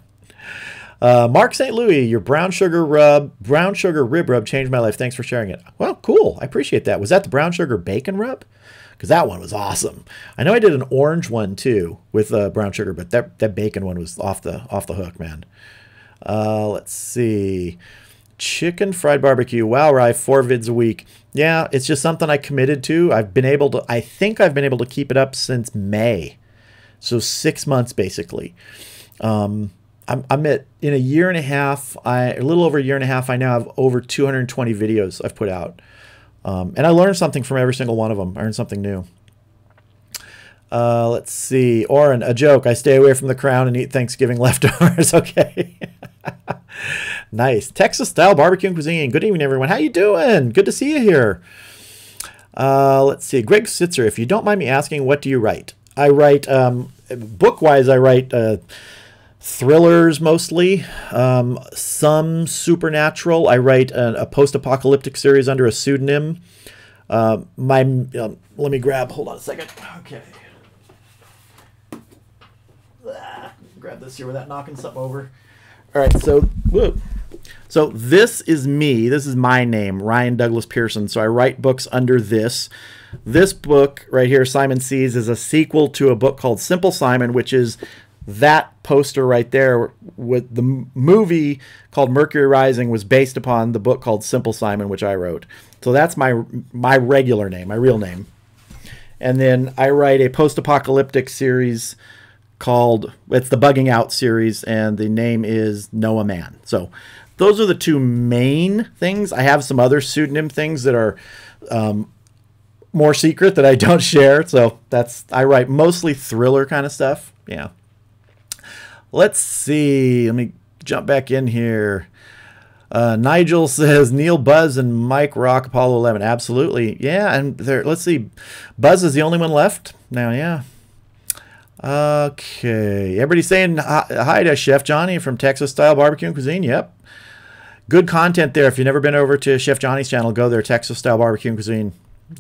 Mark St. Louis, your brown sugar rib rub changed my life. Thanks for sharing it. Well, cool. I appreciate that. Was that the brown sugar bacon rub? Because that one was awesome. I know I did an orange one too with brown sugar, but that bacon one was off the hook, man. Let's see. Chicken fried barbecue. Wow, Rye, 4 vids a week. Yeah, it's just something I committed to. I think I've been able to keep it up since May. So 6 months basically. I'm at, in a year and a half, a little over a year and a half, I now have over 220 videos I've put out. And I learned something from every single one of them. I learned something new. Let's see. Oren, a joke. I stay away from the Crown and eat Thanksgiving leftovers. Okay. Nice. Texas-style barbecue and cuisine. Good evening, everyone. How you doing? Good to see you here. Let's see. Greg Sitzer, if you don't mind me asking, what do you write? I write, book-wise, I write thrillers mostly, some supernatural. I write a post-apocalyptic series under a pseudonym. Let me grab, hold on a second. Okay. Grab this here without knocking something over. All right, so this is me. This is my name, Ryan Douglas Pearson. So I write books under this. This book right here, Simon Sees, is a sequel to a book called Simple Simon, which is that poster right there. With the movie called Mercury Rising was based upon the book called Simple Simon, which I wrote. So that's my regular name, my real name. And then I write a post-apocalyptic series called, it's the Bugging Out series, and the name is Noah Man. So those are the two main things. I have some other pseudonym things that are more secret that I don't share. So I write mostly thriller kind of stuff. Yeah. Let's see. Let me jump back in here. Nigel says Neil, Buzz, and Mike rock Apollo 11. Absolutely. Yeah, and let's see. Buzz is the only one left now, yeah. Okay. Everybody saying hi to Chef Johnny from Texas Style Barbecue and Cuisine. Yep. Good content there. If you've never been over to Chef Johnny's channel, go there, Texas Style Barbecue and Cuisine.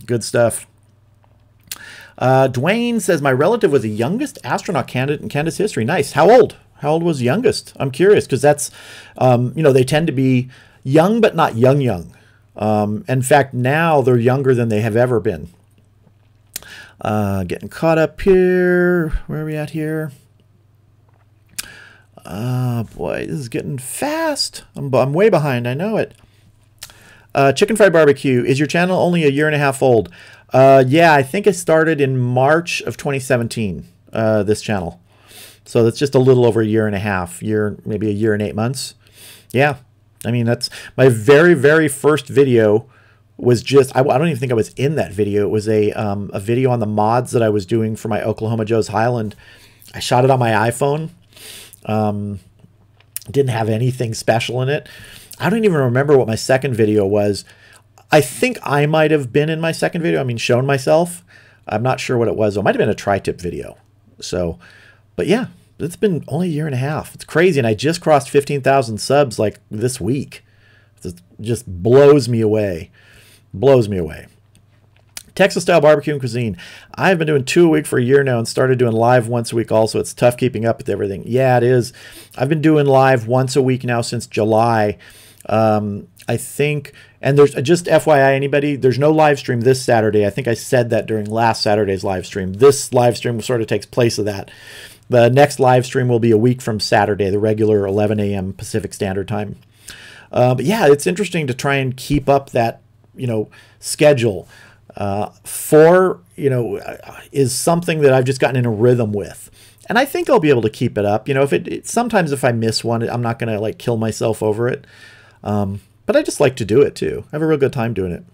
Good stuff. Dwayne says, my relative was the youngest astronaut candidate in Canada's history. Nice. How old? How old was the youngest? I'm curious, because that's, they tend to be young, but not young. In fact, now they're younger than they have ever been. Getting caught up here. Where are we at here? Boy, this is getting fast. I'm way behind. I know it. Chicken Fried Barbecue. Is your channel only a year and a half old? Yeah, I think it started in March of 2017, this channel. So that's just a little over a year and a half, maybe a year and 8 months. Yeah, I mean, that's my very, very first video was just, I don't even think I was in that video. It was a video on the mods that I was doing for my Oklahoma Joe's Highland. I shot it on my iPhone. Didn't have anything special in it. I don't even remember what my second video was. I think I might have been in my second video. I mean, shown myself. I'm not sure what it was. It might have been a tri-tip video. So, but yeah, it's been only a year and a half. It's crazy. And I just crossed 15,000 subs like this week. It just blows me away. Blows me away. Texas style barbecue and cuisine. I've been doing 2 a week for a year now and started doing live once a week also. It's tough keeping up with everything. Yeah, it is. I've been doing live once a week now since July. I think, and there's just FYI, anybody, there's no live stream this Saturday. I think I said that during last Saturday's live stream. This live stream sort of takes place of that. The next live stream will be a week from Saturday, the regular 11 a.m. Pacific Standard Time. But yeah, it's interesting to try and keep up that, schedule. 4, is something that I've just gotten in a rhythm with. And I think I'll be able to keep it up. Sometimes if I miss one, I'm not going to like kill myself over it. But I just like to do it too. I have a real good time doing it.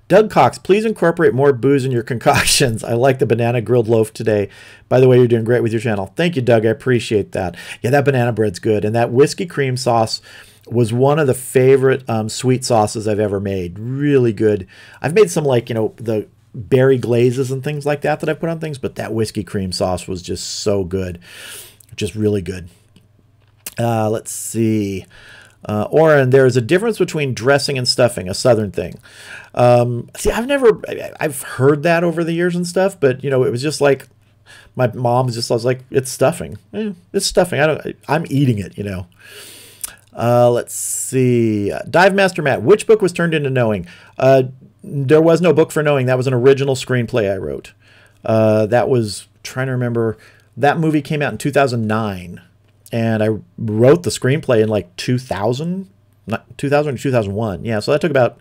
Doug Cox, please incorporate more booze in your concoctions. I like the banana grilled loaf today. By the way, you're doing great with your channel. Thank you, Doug. I appreciate that. Yeah, that banana bread's good. And that whiskey cream sauce was one of the favorite sweet sauces I've ever made. Really good. I've made some like, the berry glazes and things like that I've put on things, but that whiskey cream sauce was just so good. Just really good. Let's see. Oren, there's a difference between dressing and stuffing, a Southern thing. See, I've heard that over the years and stuff, but it was just like, my mom was like, it's stuffing. It's stuffing. I'm eating it, Let's see. Dive Master Matt, which book was turned into Knowing? There was no book for Knowing. That was an original screenplay I wrote. That was, trying to remember, that movie came out in 2009. And I wrote the screenplay in like 2000 or 2001. Yeah, so that took about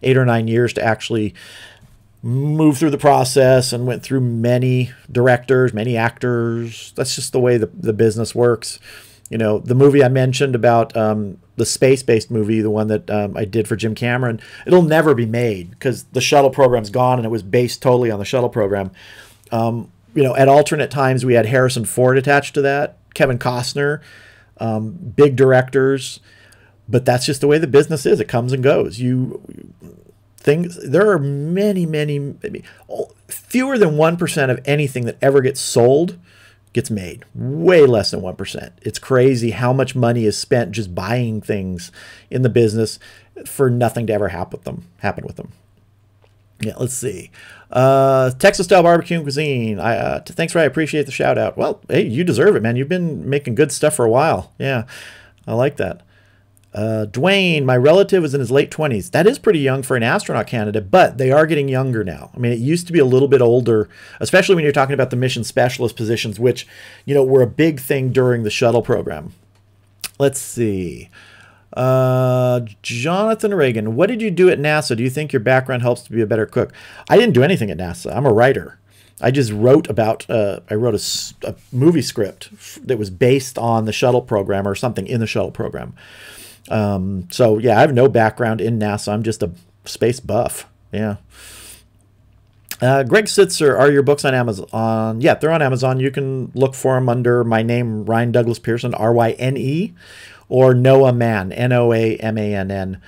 8 or 9 years to actually move through the process and went through many directors, many actors. That's just the way the business works. The movie I mentioned about the space-based movie, the one that I did for Jim Cameron, it'll never be made because the shuttle program's gone and it was based totally on the shuttle program. At alternate times, we had Harrison Ford attached to that. Kevin Costner, big directors, but that's just the way the business is. It comes and goes. There are many, fewer than 1% of anything that ever gets sold gets made. Way less than 1%. It's crazy how much money is spent just buying things in the business for nothing to ever happen with them. Yeah, let's see. Texas style barbecue and cuisine. Thanks, Ray. I appreciate the shout out. Well, hey, you deserve it, man. You've been making good stuff for a while. Yeah, I like that. Dwayne, my relative is in his late 20s. That is pretty young for an astronaut candidate, but they are getting younger now. I mean, it used to be a little bit older, especially when you're talking about the mission specialist positions, which, were a big thing during the shuttle program. Let's see. Jonathan Reagan, what did you do at NASA? Do you think your background helps to be a better cook? I didn't do anything at NASA. I'm a writer. I just wrote about, I wrote a movie script that was based on the shuttle program or something in the shuttle program. So yeah, I have no background in NASA. I'm just a space buff. Yeah. Greg Sitzer, are your books on Amazon? Yeah, they're on Amazon. You can look for them under my name, Ryan Douglas Pearson, R-Y-N-E. Or Noah Mann, N-O-A-M-A-N-N.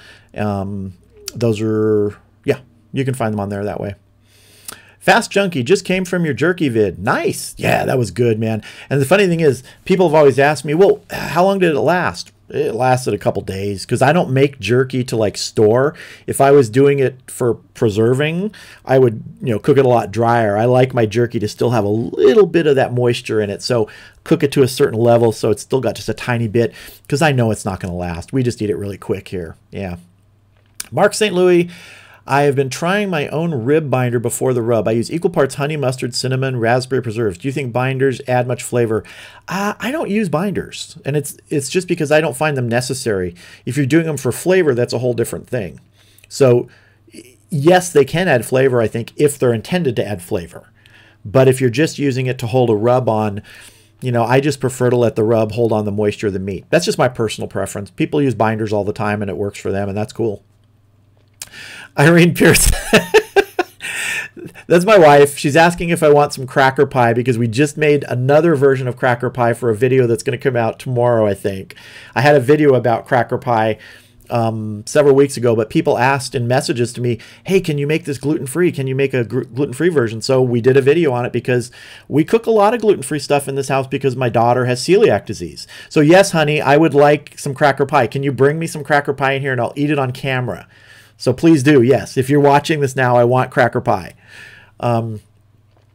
Those are, yeah, you can find them on there that way. Fast Junkie just came from your jerky vid. Nice. Yeah, that was good, man. And the funny thing is, people have always asked me, well, how long did it last? It lasted a couple days because I don't make jerky to like store. If I was doing it for preserving, I would, cook it a lot drier. I like my jerky to still have a little bit of that moisture in it. So cook it to a certain level so it's still got just a tiny bit because I know it's not going to last. We just eat it really quick here. Yeah. Mark St. Louis, I have been trying my own rib binder before the rub. I use equal parts honey, mustard, cinnamon, raspberry preserves. Do you think binders add much flavor? I don't use binders, and it's just because I don't find them necessary. If you're doing them for flavor, that's a whole different thing. So yes, they can add flavor, I think, if they're intended to add flavor. But if you're just using it to hold a rub on, I just prefer to let the rub hold on the moisture of the meat. That's just my personal preference. People use binders all the time, and it works for them, and that's cool. Irene Pierce. That's my wife. She's asking if I want some cracker pie because we just made another version of cracker pie for a video that's going to come out tomorrow, I think. I had a video about cracker pie several weeks ago, but people asked in messages to me, hey, can you make this gluten-free? Can you make a gluten-free version? So we did a video on it because we cook a lot of gluten-free stuff in this house because my daughter has celiac disease. So yes, honey, I would like some cracker pie. Can you bring me some cracker pie in here and I'll eat it on camera? So please do. Yes. If you're watching this now, I want cracker pie.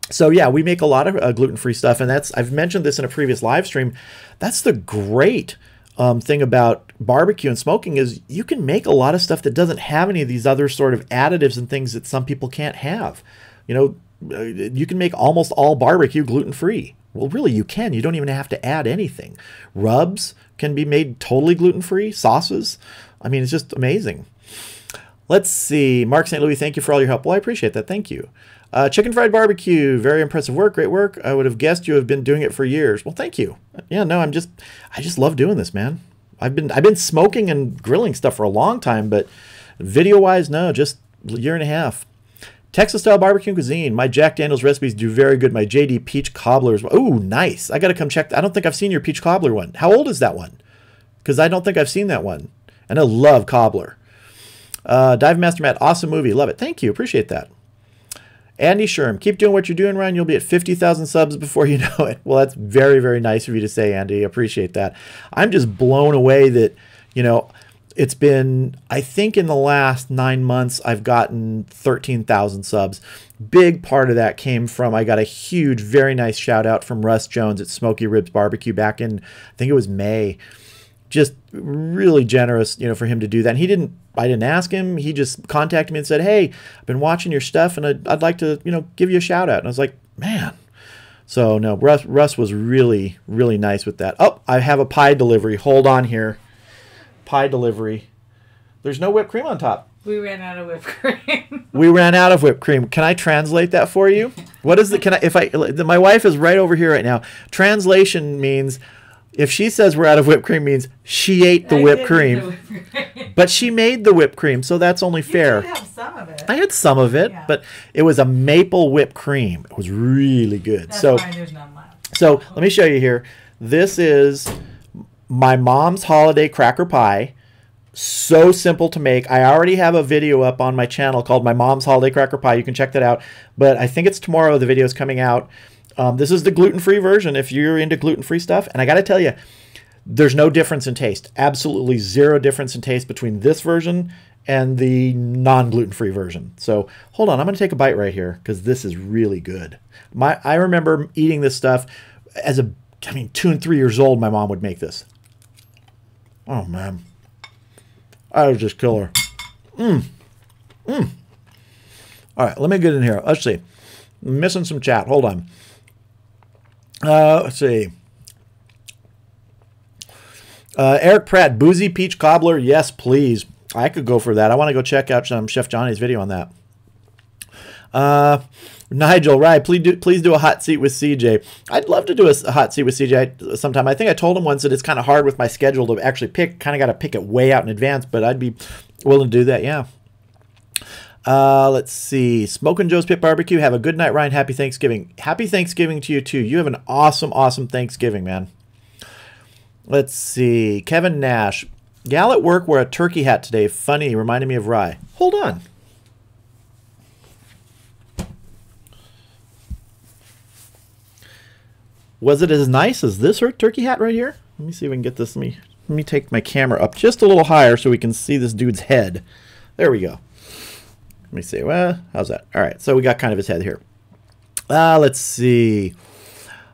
So yeah, we make a lot of gluten-free stuff, and I've mentioned this in a previous live stream. That's the great thing about barbecue and smoking is you can make a lot of stuff that doesn't have any of these other sort of additives and things that some people can't have. You know, you can make almost all barbecue gluten-free. Well, really, you can. You don't even have to add anything. Rubs can be made totally gluten-free. Sauces. I mean, it's just amazing. Let's see. Mark St. Louis, thank you for all your help. Well, I appreciate that. Thank you. Chicken fried barbecue, very impressive work, great work. I would have guessed you have been doing it for years. Well, thank you. Yeah, no, I just love doing this, man. I've been smoking and grilling stuff for a long time, but video-wise, no, just a year and a half. Texas-style barbecue cuisine. My Jack Daniels recipes do very good. My JD peach cobblers. Ooh, nice. I got to come check. I don't think I've seen your peach cobbler one. How old is that one? Because I don't think I've seen that one. And I love cobbler. Dive Master Matt, awesome movie. Love it. Thank you. Appreciate that. Andy Sherm, keep doing what you're doing, Ryan. You'll be at 50,000 subs before you know it. Well, that's very, very nice of you to say, Andy. I appreciate that. I'm just blown away that, you know, it's been, I think in the last 9 months, I've gotten 13,000 subs. Big part of that came from, I got a huge, very nice shout out from Russ Jones at Smoky Ribs Barbecue back in, I think it was May. Just really generous, you know, for him to do that. And I didn't ask him. He just contacted me and said, hey, I've been watching your stuff and I'd like to, you know, give you a shout out. And I was like, man. So no, Russ was really, really nice with that. Oh, I have a pie delivery. Hold on here. Pie delivery. There's no whipped cream on top. We ran out of whipped cream. We ran out of whipped cream. Can I translate that for you? What is the, my wife is right over here right now. Translation means, if she says we're out of whipped cream, means she ate the whipped cream. But she made the whipped cream, so that's only fair. You did have some of it. I had some of it, yeah. But it was a maple whipped cream. It was really good. That's why there's none left. So let me show you here. This is my mom's holiday cracker pie. So simple to make. I already have a video up on my channel called My Mom's Holiday Cracker Pie. You can check that out. But I think it's tomorrow the video is coming out. This is the gluten-free version if you're into gluten-free stuff. And I got to tell you, there's no difference in taste. Absolutely zero difference in taste between this version and the non-gluten-free version. So hold on, I'm going to take a bite right here because this is really good. I remember eating this stuff as 2 and 3 years old. My mom would make this. Oh, man. I was just killer. All right, let me get in here. Let's see. I'm missing some chat. Hold on. Let's see. Eric Pratt, boozy peach cobbler. Yes, please. I could go for that. I want to go check out Chef Johnny's video on that. Nigel, right? Please do a hot seat with CJ. I'd love to do a hot seat with CJ sometime. I think I told him once that it's kind of hard with my schedule to actually pick. Kind of got to pick it way out in advance, but I'd be willing to do that. Yeah. Let's see. Smokin' Joe's Pit Barbecue. Have a good night, Ryan. Happy Thanksgiving. Happy Thanksgiving to you, too. You have an awesome, awesome Thanksgiving, man. Let's see. Kevin Nash. Gal at work wore a turkey hat today. Funny. Reminded me of Rye. Hold on. Was it as nice as this turkey hat right here? Let me see if we can get this. Let me take my camera up just a little higher so we can see this dude's head. There we go. Let me see. Well, how's that? All right. So we got kind of his head here. Let's see.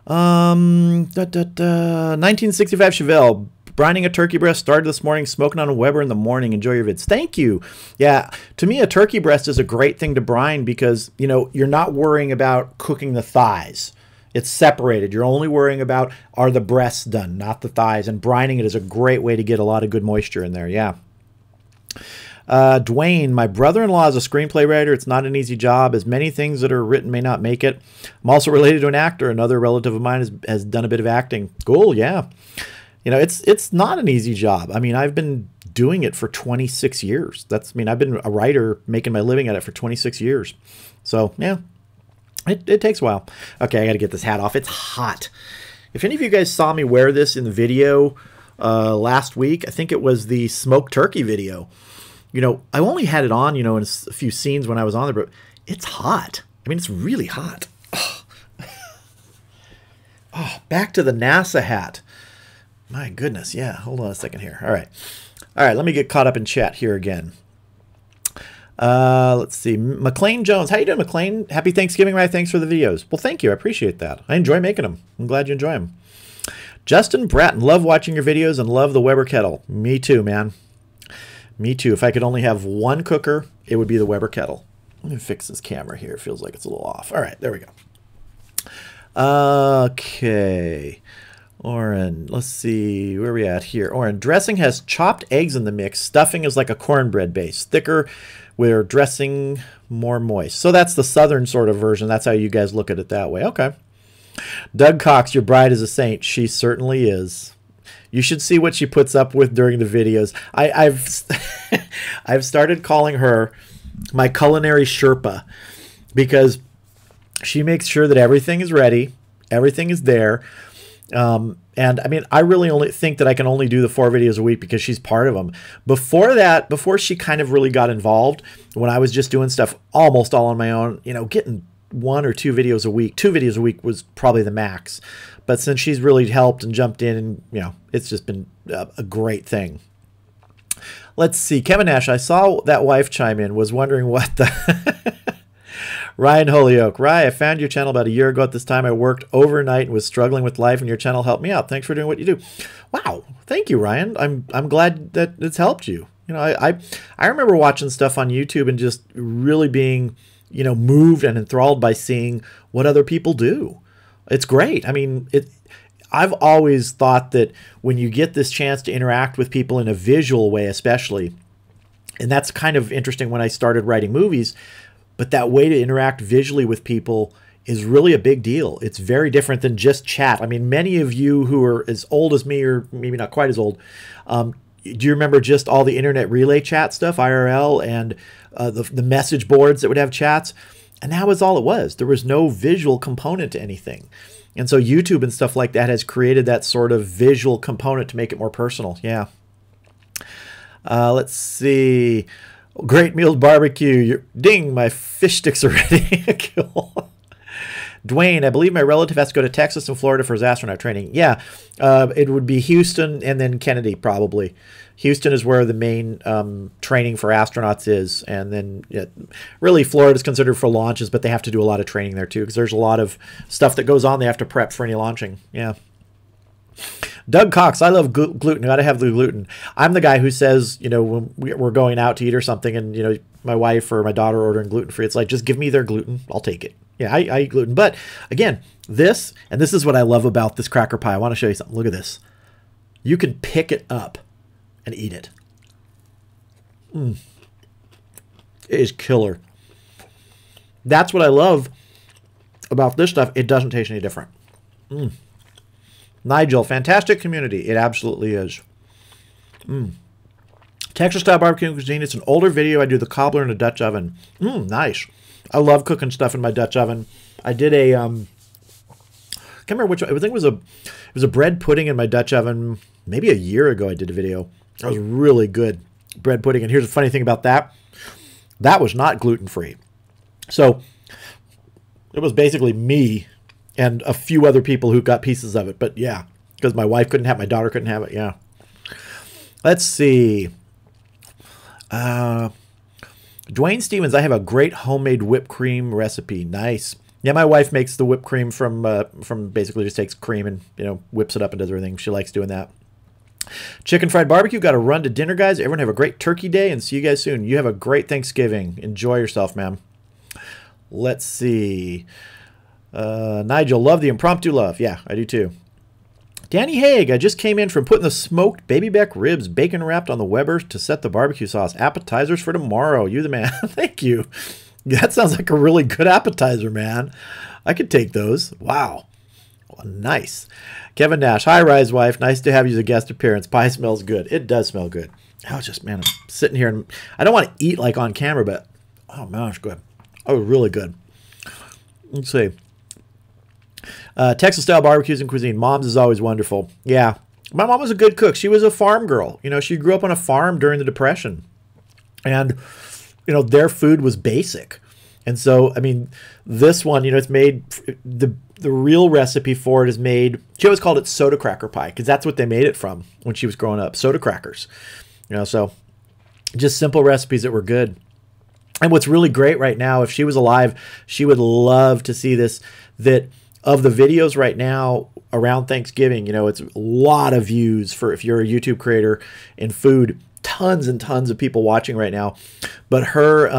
1965 Chevelle. Brining a turkey breast. Started this morning. Smoking on a Weber in the morning. Enjoy your vids. Thank you. Yeah. To me, a turkey breast is a great thing to brine because, you know, you're not worrying about cooking the thighs. It's separated. You're only worrying about, are the breasts done, not the thighs. And brining it is a great way to get a lot of good moisture in there. Yeah. Dwayne, my brother-in-law is a screenplay writer. It's not an easy job, as many things that are written may not make it. I'm also related to an actor. Another relative of mine has done a bit of acting. Cool, yeah. You know, it's not an easy job. I mean, I've been doing it for 26 years. I've been a writer making my living at it for 26 years. So, yeah, It takes a while. Okay, I got to get this hat off. It's hot. If any of you guys saw me wear this in the video last week, I think it was the smoked turkey video. You know, I only had it on, you know, in a few scenes when I was on there, but it's hot. I mean, it's really hot. Oh, oh, back to the NASA hat. My goodness. Yeah, hold on a second here. All right. All right, let me get caught up in chat here again. Let's see. McLean Jones. How you doing, McLean? Happy Thanksgiving, right? Thanks for the videos. Well, thank you. I appreciate that. I enjoy making them. I'm glad you enjoy them. Justin Bratton. Love watching your videos and love the Weber kettle. Me too, man. Me too. If I could only have one cooker, it would be the Weber kettle. Let me fix this camera here. It feels like it's a little off. All right, there we go. Okay. Oren, let's see. Where are we at here? Oren, dressing has chopped eggs in the mix. Stuffing is like a cornbread base. Thicker, with dressing more moist. So that's the southern sort of version. That's how you guys look at it that way. Okay. Doug Cox, your bride is a saint. She certainly is. You should see what she puts up with during the videos. I've started calling her my culinary Sherpa because she makes sure that everything is ready, everything is there. And I mean, I really only think that I can only do the 4 videos a week because she's part of them. Before that, before she kind of really got involved, when I was just doing stuff almost all on my own, you know, getting 1 or 2 videos a week, 2 videos a week was probably the max. But since she's really helped and jumped in, and you know, it's just been a great thing. Let's see. Kevin Nash, I saw that wife chime in, was wondering what the... Ryan Holyoke. Ryan, I found your channel about a year ago. At this time, I worked overnight and was struggling with life, and your channel helped me out. Thanks for doing what you do. Wow. Thank you, Ryan. I'm glad that it's helped you. You know, I remember watching stuff on YouTube and just really being, you know, moved and enthralled by seeing what other people do. It's great. I mean, I've always thought that when you get this chance to interact with people in a visual way, especially, and that's kind of interesting when I started writing movies, but that way to interact visually with people is really a big deal. It's very different than just chat. I mean, many of you who are as old as me, or maybe not quite as old, do you remember just all the internet relay chat stuff, IRL, and the message boards that would have chats? And that was all it was. There was no visual component to anything. And so YouTube and stuff like that has created that sort of visual component to make it more personal. Yeah. Let's see. Great Meals Barbecue. Ding, my fish sticks are ready. Cool. Dwayne, I believe my relative has to go to Texas and Florida for his astronaut training. Yeah, it would be Houston and then Kennedy probably. Houston is where the main training for astronauts is. And then really Florida is considered for launches, but they have to do a lot of training there too because there's a lot of stuff that goes on. They have to prep for any launching. Yeah. Doug Cox, I love gluten. Got to have the gluten. I'm the guy who says, you know, when we're going out to eat or something and, you know, my wife or my daughter ordering gluten-free, it's like, just give me their gluten. I'll take it. Yeah, I eat gluten. But again, this is what I love about this cracker pie. I want to show you something. Look at this. You can pick it up and eat it. It is killer. That's what I love about this stuff. It doesn't taste any different. Nigel, fantastic community. It absolutely is. Texas style barbecue cuisine. It's an older video. I do the cobbler in a Dutch oven. Nice. I love cooking stuff in my Dutch oven. I did a can't remember which one. I think it was a bread pudding in my Dutch oven maybe a year ago. I did a video. That was really good bread pudding. And here's the funny thing about that. That was not gluten-free. So it was basically me and a few other people who got pieces of it. But yeah, because my wife couldn't have it, my daughter couldn't have it. Yeah. Let's see. Dwayne Stevens, I have a great homemade whipped cream recipe. Nice. Yeah, my wife makes the whipped cream from basically just takes cream and, you know, whips it up and does everything. She likes doing that. Chicken fried barbecue. Got to run to dinner, guys. Everyone have a great turkey day and see you guys soon. You have a great Thanksgiving. Enjoy yourself, ma'am. Let's see. Nigel, love the impromptu love. Yeah, I do too. Danny Haig, I just came in from putting the smoked baby back ribs bacon wrapped on the Weber to set the barbecue sauce. Appetizers for tomorrow. You the man. Thank you. That sounds like a really good appetizer, man. I could take those. Wow. Well, nice. Kevin Nash, hi, Rise Wife. Nice to have you as a guest appearance. Pie smells good. It does smell good. I was just, man, I'm sitting here and I don't want to eat like on camera, but oh, man, it's good. Oh, really good. Let's see. Texas-style barbecues and cuisine. Mom's is always wonderful. Yeah. My mom was a good cook. She was a farm girl. You know, she grew up on a farm during the Depression. And, you know, their food was basic. And so, I mean, this one, you know, it's made, the real recipe for it is made, she always called it soda cracker pie, because that's what they made it from when she was growing up, soda crackers. You know, so just simple recipes that were good. And what's really great right now, if she was alive, she would love to see this, that of the videos right now around Thanksgiving, you know, it's a lot of views for if you're a YouTube creator in food, tons and tons of people watching right now. But her,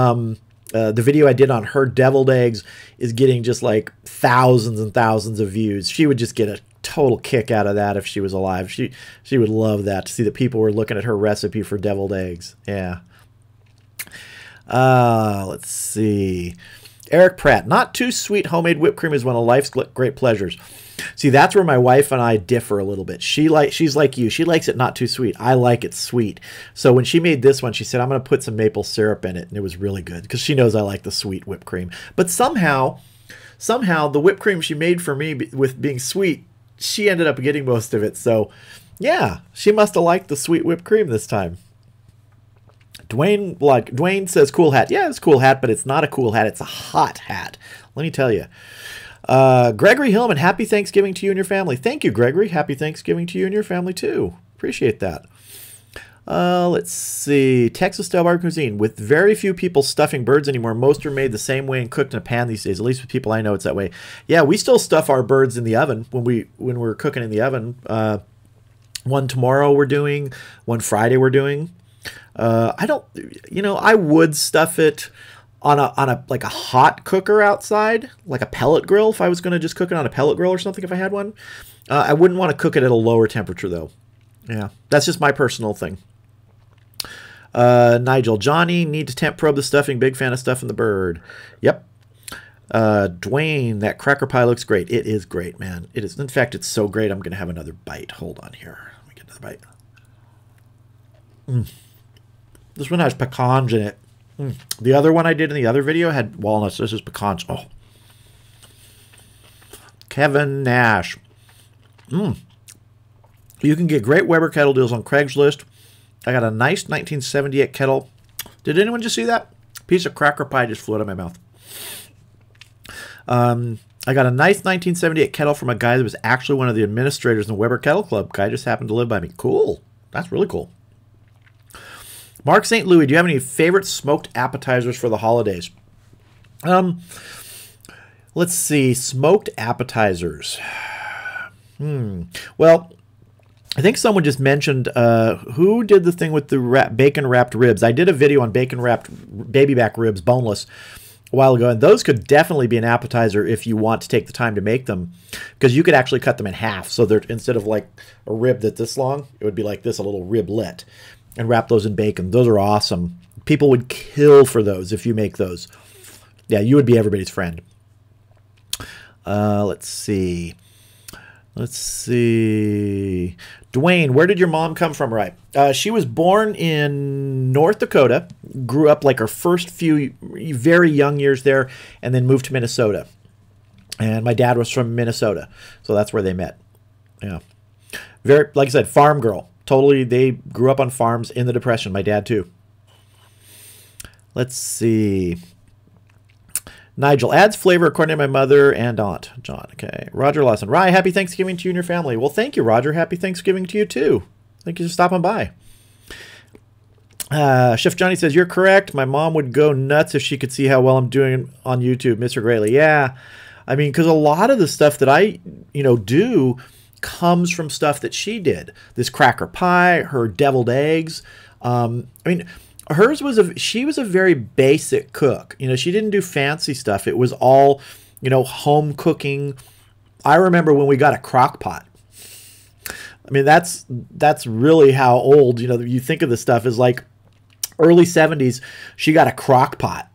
the video I did on her deviled eggs is getting just like thousands and thousands of views. She would just get a total kick out of that if she was alive. She would love that, to see that people were looking at her recipe for deviled eggs. Yeah. Let's see. Eric Pratt, not too sweet homemade whipped cream is one of life's great pleasures. See, that's where my wife and I differ a little bit. She's like you. She likes it not too sweet. I like it sweet. So when she made this one, she said, I'm going to put some maple syrup in it. And it was really good because she knows I like the sweet whipped cream. But somehow the whipped cream she made for me with being sweet, she ended up getting most of it. So yeah, she must have liked the sweet whipped cream this time. Dwayne says cool hat. Yeah, it's a cool hat, but it's not a cool hat. It's a hot hat. Let me tell you. Gregory Hillman, happy Thanksgiving to you and your family. Thank you, Gregory. Happy Thanksgiving to you and your family, too. Appreciate that. Let's see. Texas-style barbecue cuisine. With very few people stuffing birds anymore, most are made the same way and cooked in a pan these days. At least with people I know, it's that way. Yeah, we still stuff our birds in the oven when we're cooking in the oven. One tomorrow we're doing. One Friday we're doing. I would stuff it on a like a hot cooker outside, like a pellet grill. If I was going to just cook it on a pellet grill or something, if I had one, I wouldn't want to cook it at a lower temperature though. Yeah, that's just my personal thing. Nigel, Johnny, need to temp probe the stuffing. Big fan of stuffing the bird. Yep. Dwayne, that cracker pie looks great. It is great, man. It is. In fact, it's so great. I'm going to have another bite. Hold on here. Let me get another bite. This one has pecans in it. The other one I did in the other video had walnuts. This is pecans. Oh. Kevin Nash. You can get great Weber kettle deals on Craigslist. I got a nice 1978 kettle. Did anyone just see that? Piece of cracker pie just flew out of my mouth. I got a nice 1978 kettle from a guy that was actually one of the administrators in the Weber Kettle Club. Guy just happened to live by me. Cool. That's really cool. Mark St. Louis, do you have any favorite smoked appetizers for the holidays? Let's see. Smoked appetizers. Well, I think someone just mentioned who did the thing with the bacon-wrapped ribs. I did a video on bacon-wrapped baby back ribs, boneless, a while ago, and those could definitely be an appetizer if you want to take the time to make them, because you could actually cut them in half. So they're, instead of like a rib that's this long, it would be like this, a little riblet. And wrap those in bacon. Those are awesome. People would kill for those if you make those. Yeah, you would be everybody's friend. Let's see. Dwayne, where did your mom come from? Right. She was born in North Dakota, grew up like her first few very young years there, and then moved to Minnesota. And my dad was from Minnesota, so that's where they met. Yeah. Very, like I said, farm girl. Totally, they grew up on farms in the Depression. My dad, too. Let's see. Nigel, adds flavor according to my mother and aunt. John, okay. Roger Lawson. Rye, happy Thanksgiving to you and your family. Well, thank you, Roger. Happy Thanksgiving to you, too. Thank you for stopping by. Chef Johnny says, you're correct. My mom would go nuts if she could see how well I'm doing on YouTube. Mr. Greatly. Yeah. I mean, because a lot of the stuff that I, do comes from stuff that she did. This cracker pie, her deviled eggs. Hers was she was a very basic cook. She didn't do fancy stuff. It was all, home cooking. I remember when we got a crock pot. I mean, that's really how old, you think of this stuff as like early 70s. She got a crock pot.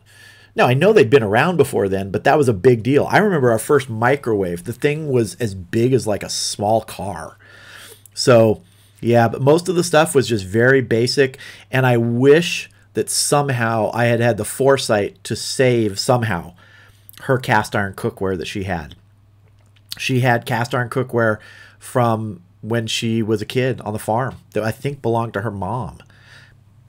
Now, I know they'd been around before then, but that was a big deal. I remember our first microwave. The thing was as big as like a small car. So, yeah, but most of the stuff was just very basic. And I wish that somehow I had had the foresight to save somehow her cast iron cookware that she had. She had cast iron cookware from when she was a kid on the farm that I think belonged to her mom.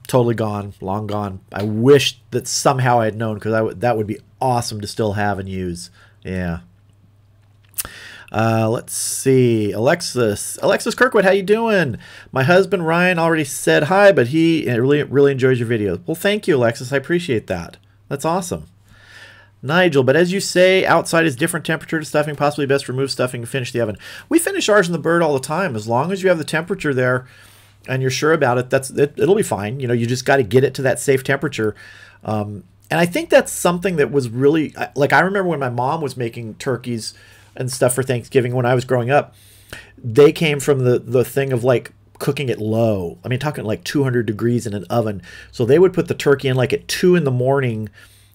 Totally gone, long gone. I wish that somehow I had known, because that would be awesome to still have and use. Yeah. Let's see. Alexis Kirkwood, how you doing? My husband Ryan already said hi, but he really enjoys your videos. Well, thank you, Alexis. I appreciate that. That's awesome. Nigel, but as you say, outside is different temperature to stuffing. Possibly best to remove stuffing and finish the oven. We finish ours in the bird all the time. As long as you have the temperature there and you're sure about it, it'll be fine. You know, you just got to get it to that safe temperature. And I think that's something that was really, like, I remember when my mom was making turkeys and stuff for Thanksgiving when I was growing up, they came from the thing of like cooking it low. I mean, talking like 200 degrees in an oven. So they would put the turkey in like at 2 in the morning,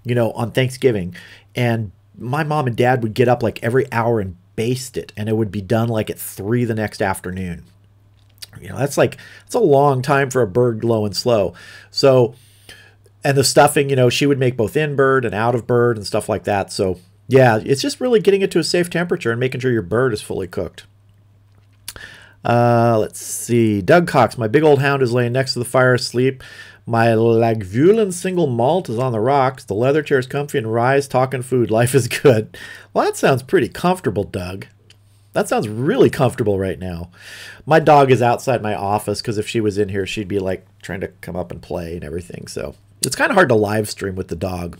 you know, on Thanksgiving. And my mom and dad would get up like every hour and baste it. And it would be done like at 3 the next afternoon. You know, that's a long time for a bird low and slow. So, and the stuffing, you know, she would make both in bird and out of bird and stuff like that. So yeah, it's just really getting it to a safe temperature and making sure your bird is fully cooked. Let's see. Doug Cox, my big old hound is laying next to the fire asleep. My Lagavulin single malt is on the rocks. The leather chair is comfy and Rye's talking food. Life is good. Well, that sounds pretty comfortable, Doug. That sounds really comfortable right now. My dog is outside my office because if she was in here, she'd be like trying to come up and play and everything. So it's kind of hard to live stream with the dog.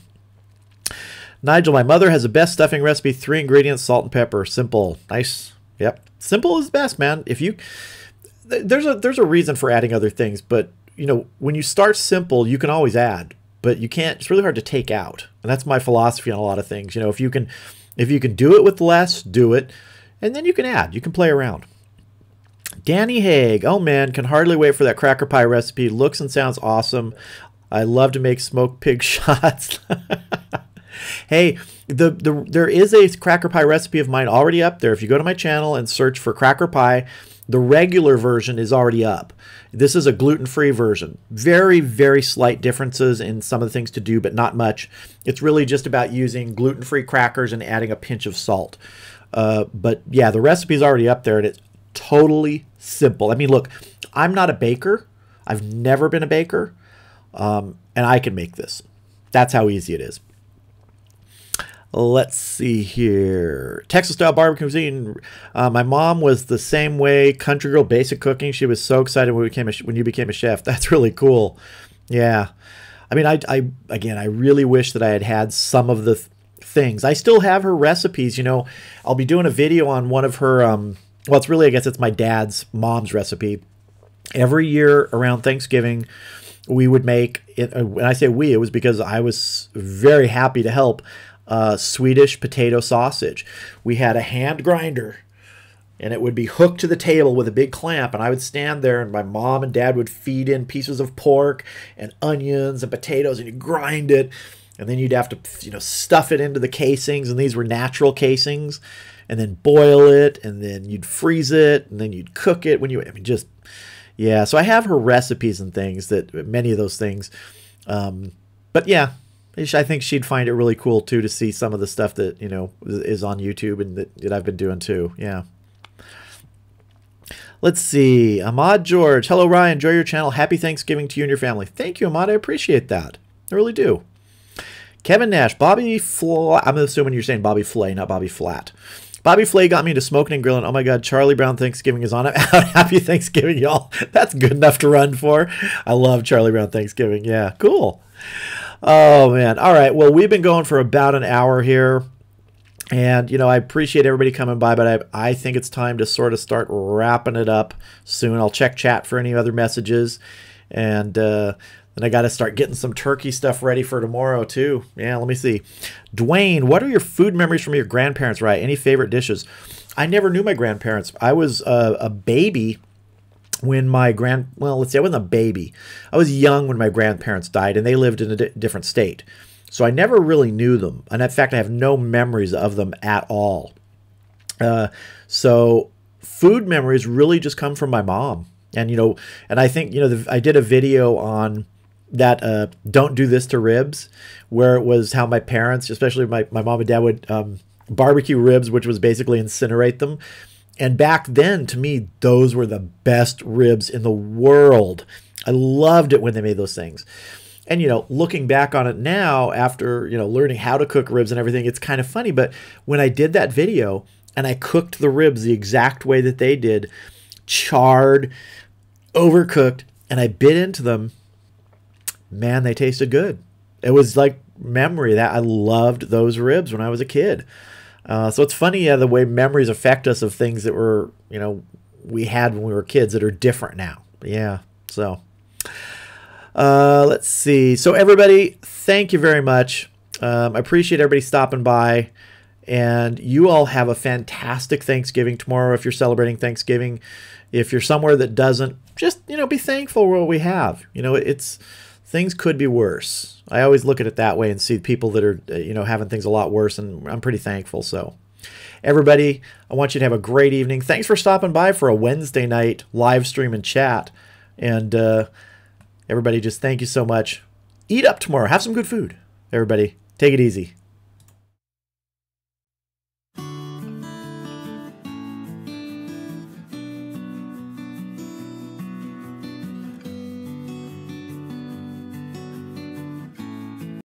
Nigel, my mother has the best stuffing recipe. 3 ingredients, salt and pepper. Simple. Nice. Yep. Simple is best, man. If you, there's a reason for adding other things, but you know, when you start simple, you can always add, but you can't, it's really hard to take out. And that's my philosophy on a lot of things. You know, if you can do it with less, do it. And then you can add, you can play around. Danny Haig, oh man, can hardly wait for that cracker pie recipe. Looks and sounds awesome. I love to make smoked pig shots. Hey, there is a cracker pie recipe of mine already up there. If you go to my channel and search for cracker pie, the regular version is already up. This is a gluten-free version. Very, very slight differences in some of the things to do, but not much. It's really just about using gluten-free crackers and adding a pinch of salt. But yeah, the recipe is already up there, and it's totally simple. I mean, look, I'm not a baker. I've never been a baker, and I can make this. That's how easy it is. Let's see here. Texas-style barbecue cuisine. My mom was the same way. Country girl, basic cooking. She was so excited when you became a chef. That's really cool. Yeah. I mean, I really wish that I had some of the things. I still have her recipes. You know, I'll be doing a video on one of her. Well, it's really, I guess it's my mom's recipe. Every year around Thanksgiving, we would make it. When I say we, it was because I was very happy to help. Swedish potato sausage. We had a hand grinder, and it would be hooked to the table with a big clamp, and I would stand there, and my mom and dad would feed in pieces of pork and onions and potatoes, and you grind it, and then you'd have to, you know, stuff it into the casings, and these were natural casings, and then boil it, and then you'd freeze it, and then you'd cook it when you, I mean, just, yeah. So I have her recipes and things, that many of those things, but yeah. I think she'd find it really cool, too, to see some of the stuff that, you know, is on YouTube and that I've been doing, too. Yeah. Let's see. Ahmad George. Hello, Ryan. Enjoy your channel. Happy Thanksgiving to you and your family. Thank you, Ahmad. I appreciate that. I really do. Kevin Nash. Bobby Flat. I'm assuming you're saying Bobby Flay, not Bobby Flat. Bobby Flay got me into smoking and grilling. Oh, my God. Charlie Brown Thanksgiving is on it. Happy Thanksgiving, y'all. That's good enough to run for. I love Charlie Brown Thanksgiving. Yeah, cool. Oh, man. All right. Well, we've been going for about an hour here. And, you know, I appreciate everybody coming by, but I think it's time to sort of start wrapping it up soon. I'll check chat for any other messages. And then I got to start getting some turkey stuff ready for tomorrow, too. Yeah, let me see. Dwayne, what are your food memories from your grandparents, right? Any favorite dishes? I never knew my grandparents. I was a baby when my well, let's see, I wasn't a baby. I was young when my grandparents died, and they lived in a different state. So I never really knew them. And in fact, I have no memories of them at all. So food memories really just come from my mom. And, you know, and I think, you know, I did a video on that Don't Do This to Ribs, where it was how my parents, especially my mom and dad, would barbecue ribs, which was basically incinerate them. And back then, to me, those were the best ribs in the world. I loved it when they made those things. And, you know, looking back on it now after, you know, learning how to cook ribs and everything, it's kind of funny. But when I did that video and I cooked the ribs the exact way that they did, charred, overcooked, and I bit into them, man, they tasted good. It was like memory that I loved those ribs when I was a kid. So it's funny, the way memories affect us of things that were, you know, we had when we were kids that are different now. Yeah. So, let's see. So everybody, thank you very much. I appreciate everybody stopping by, and you all have a fantastic Thanksgiving tomorrow. If you're celebrating Thanksgiving, if you're somewhere that doesn't, just, you know, be thankful for what we have. You know, things could be worse. I always look at it that way and see people that are, you know, having things a lot worse, and I'm pretty thankful. So everybody, I want you to have a great evening. Thanks for stopping by for a Wednesday night live stream and chat. And everybody, just thank you so much. Eat up tomorrow. Have some good food. Everybody, take it easy.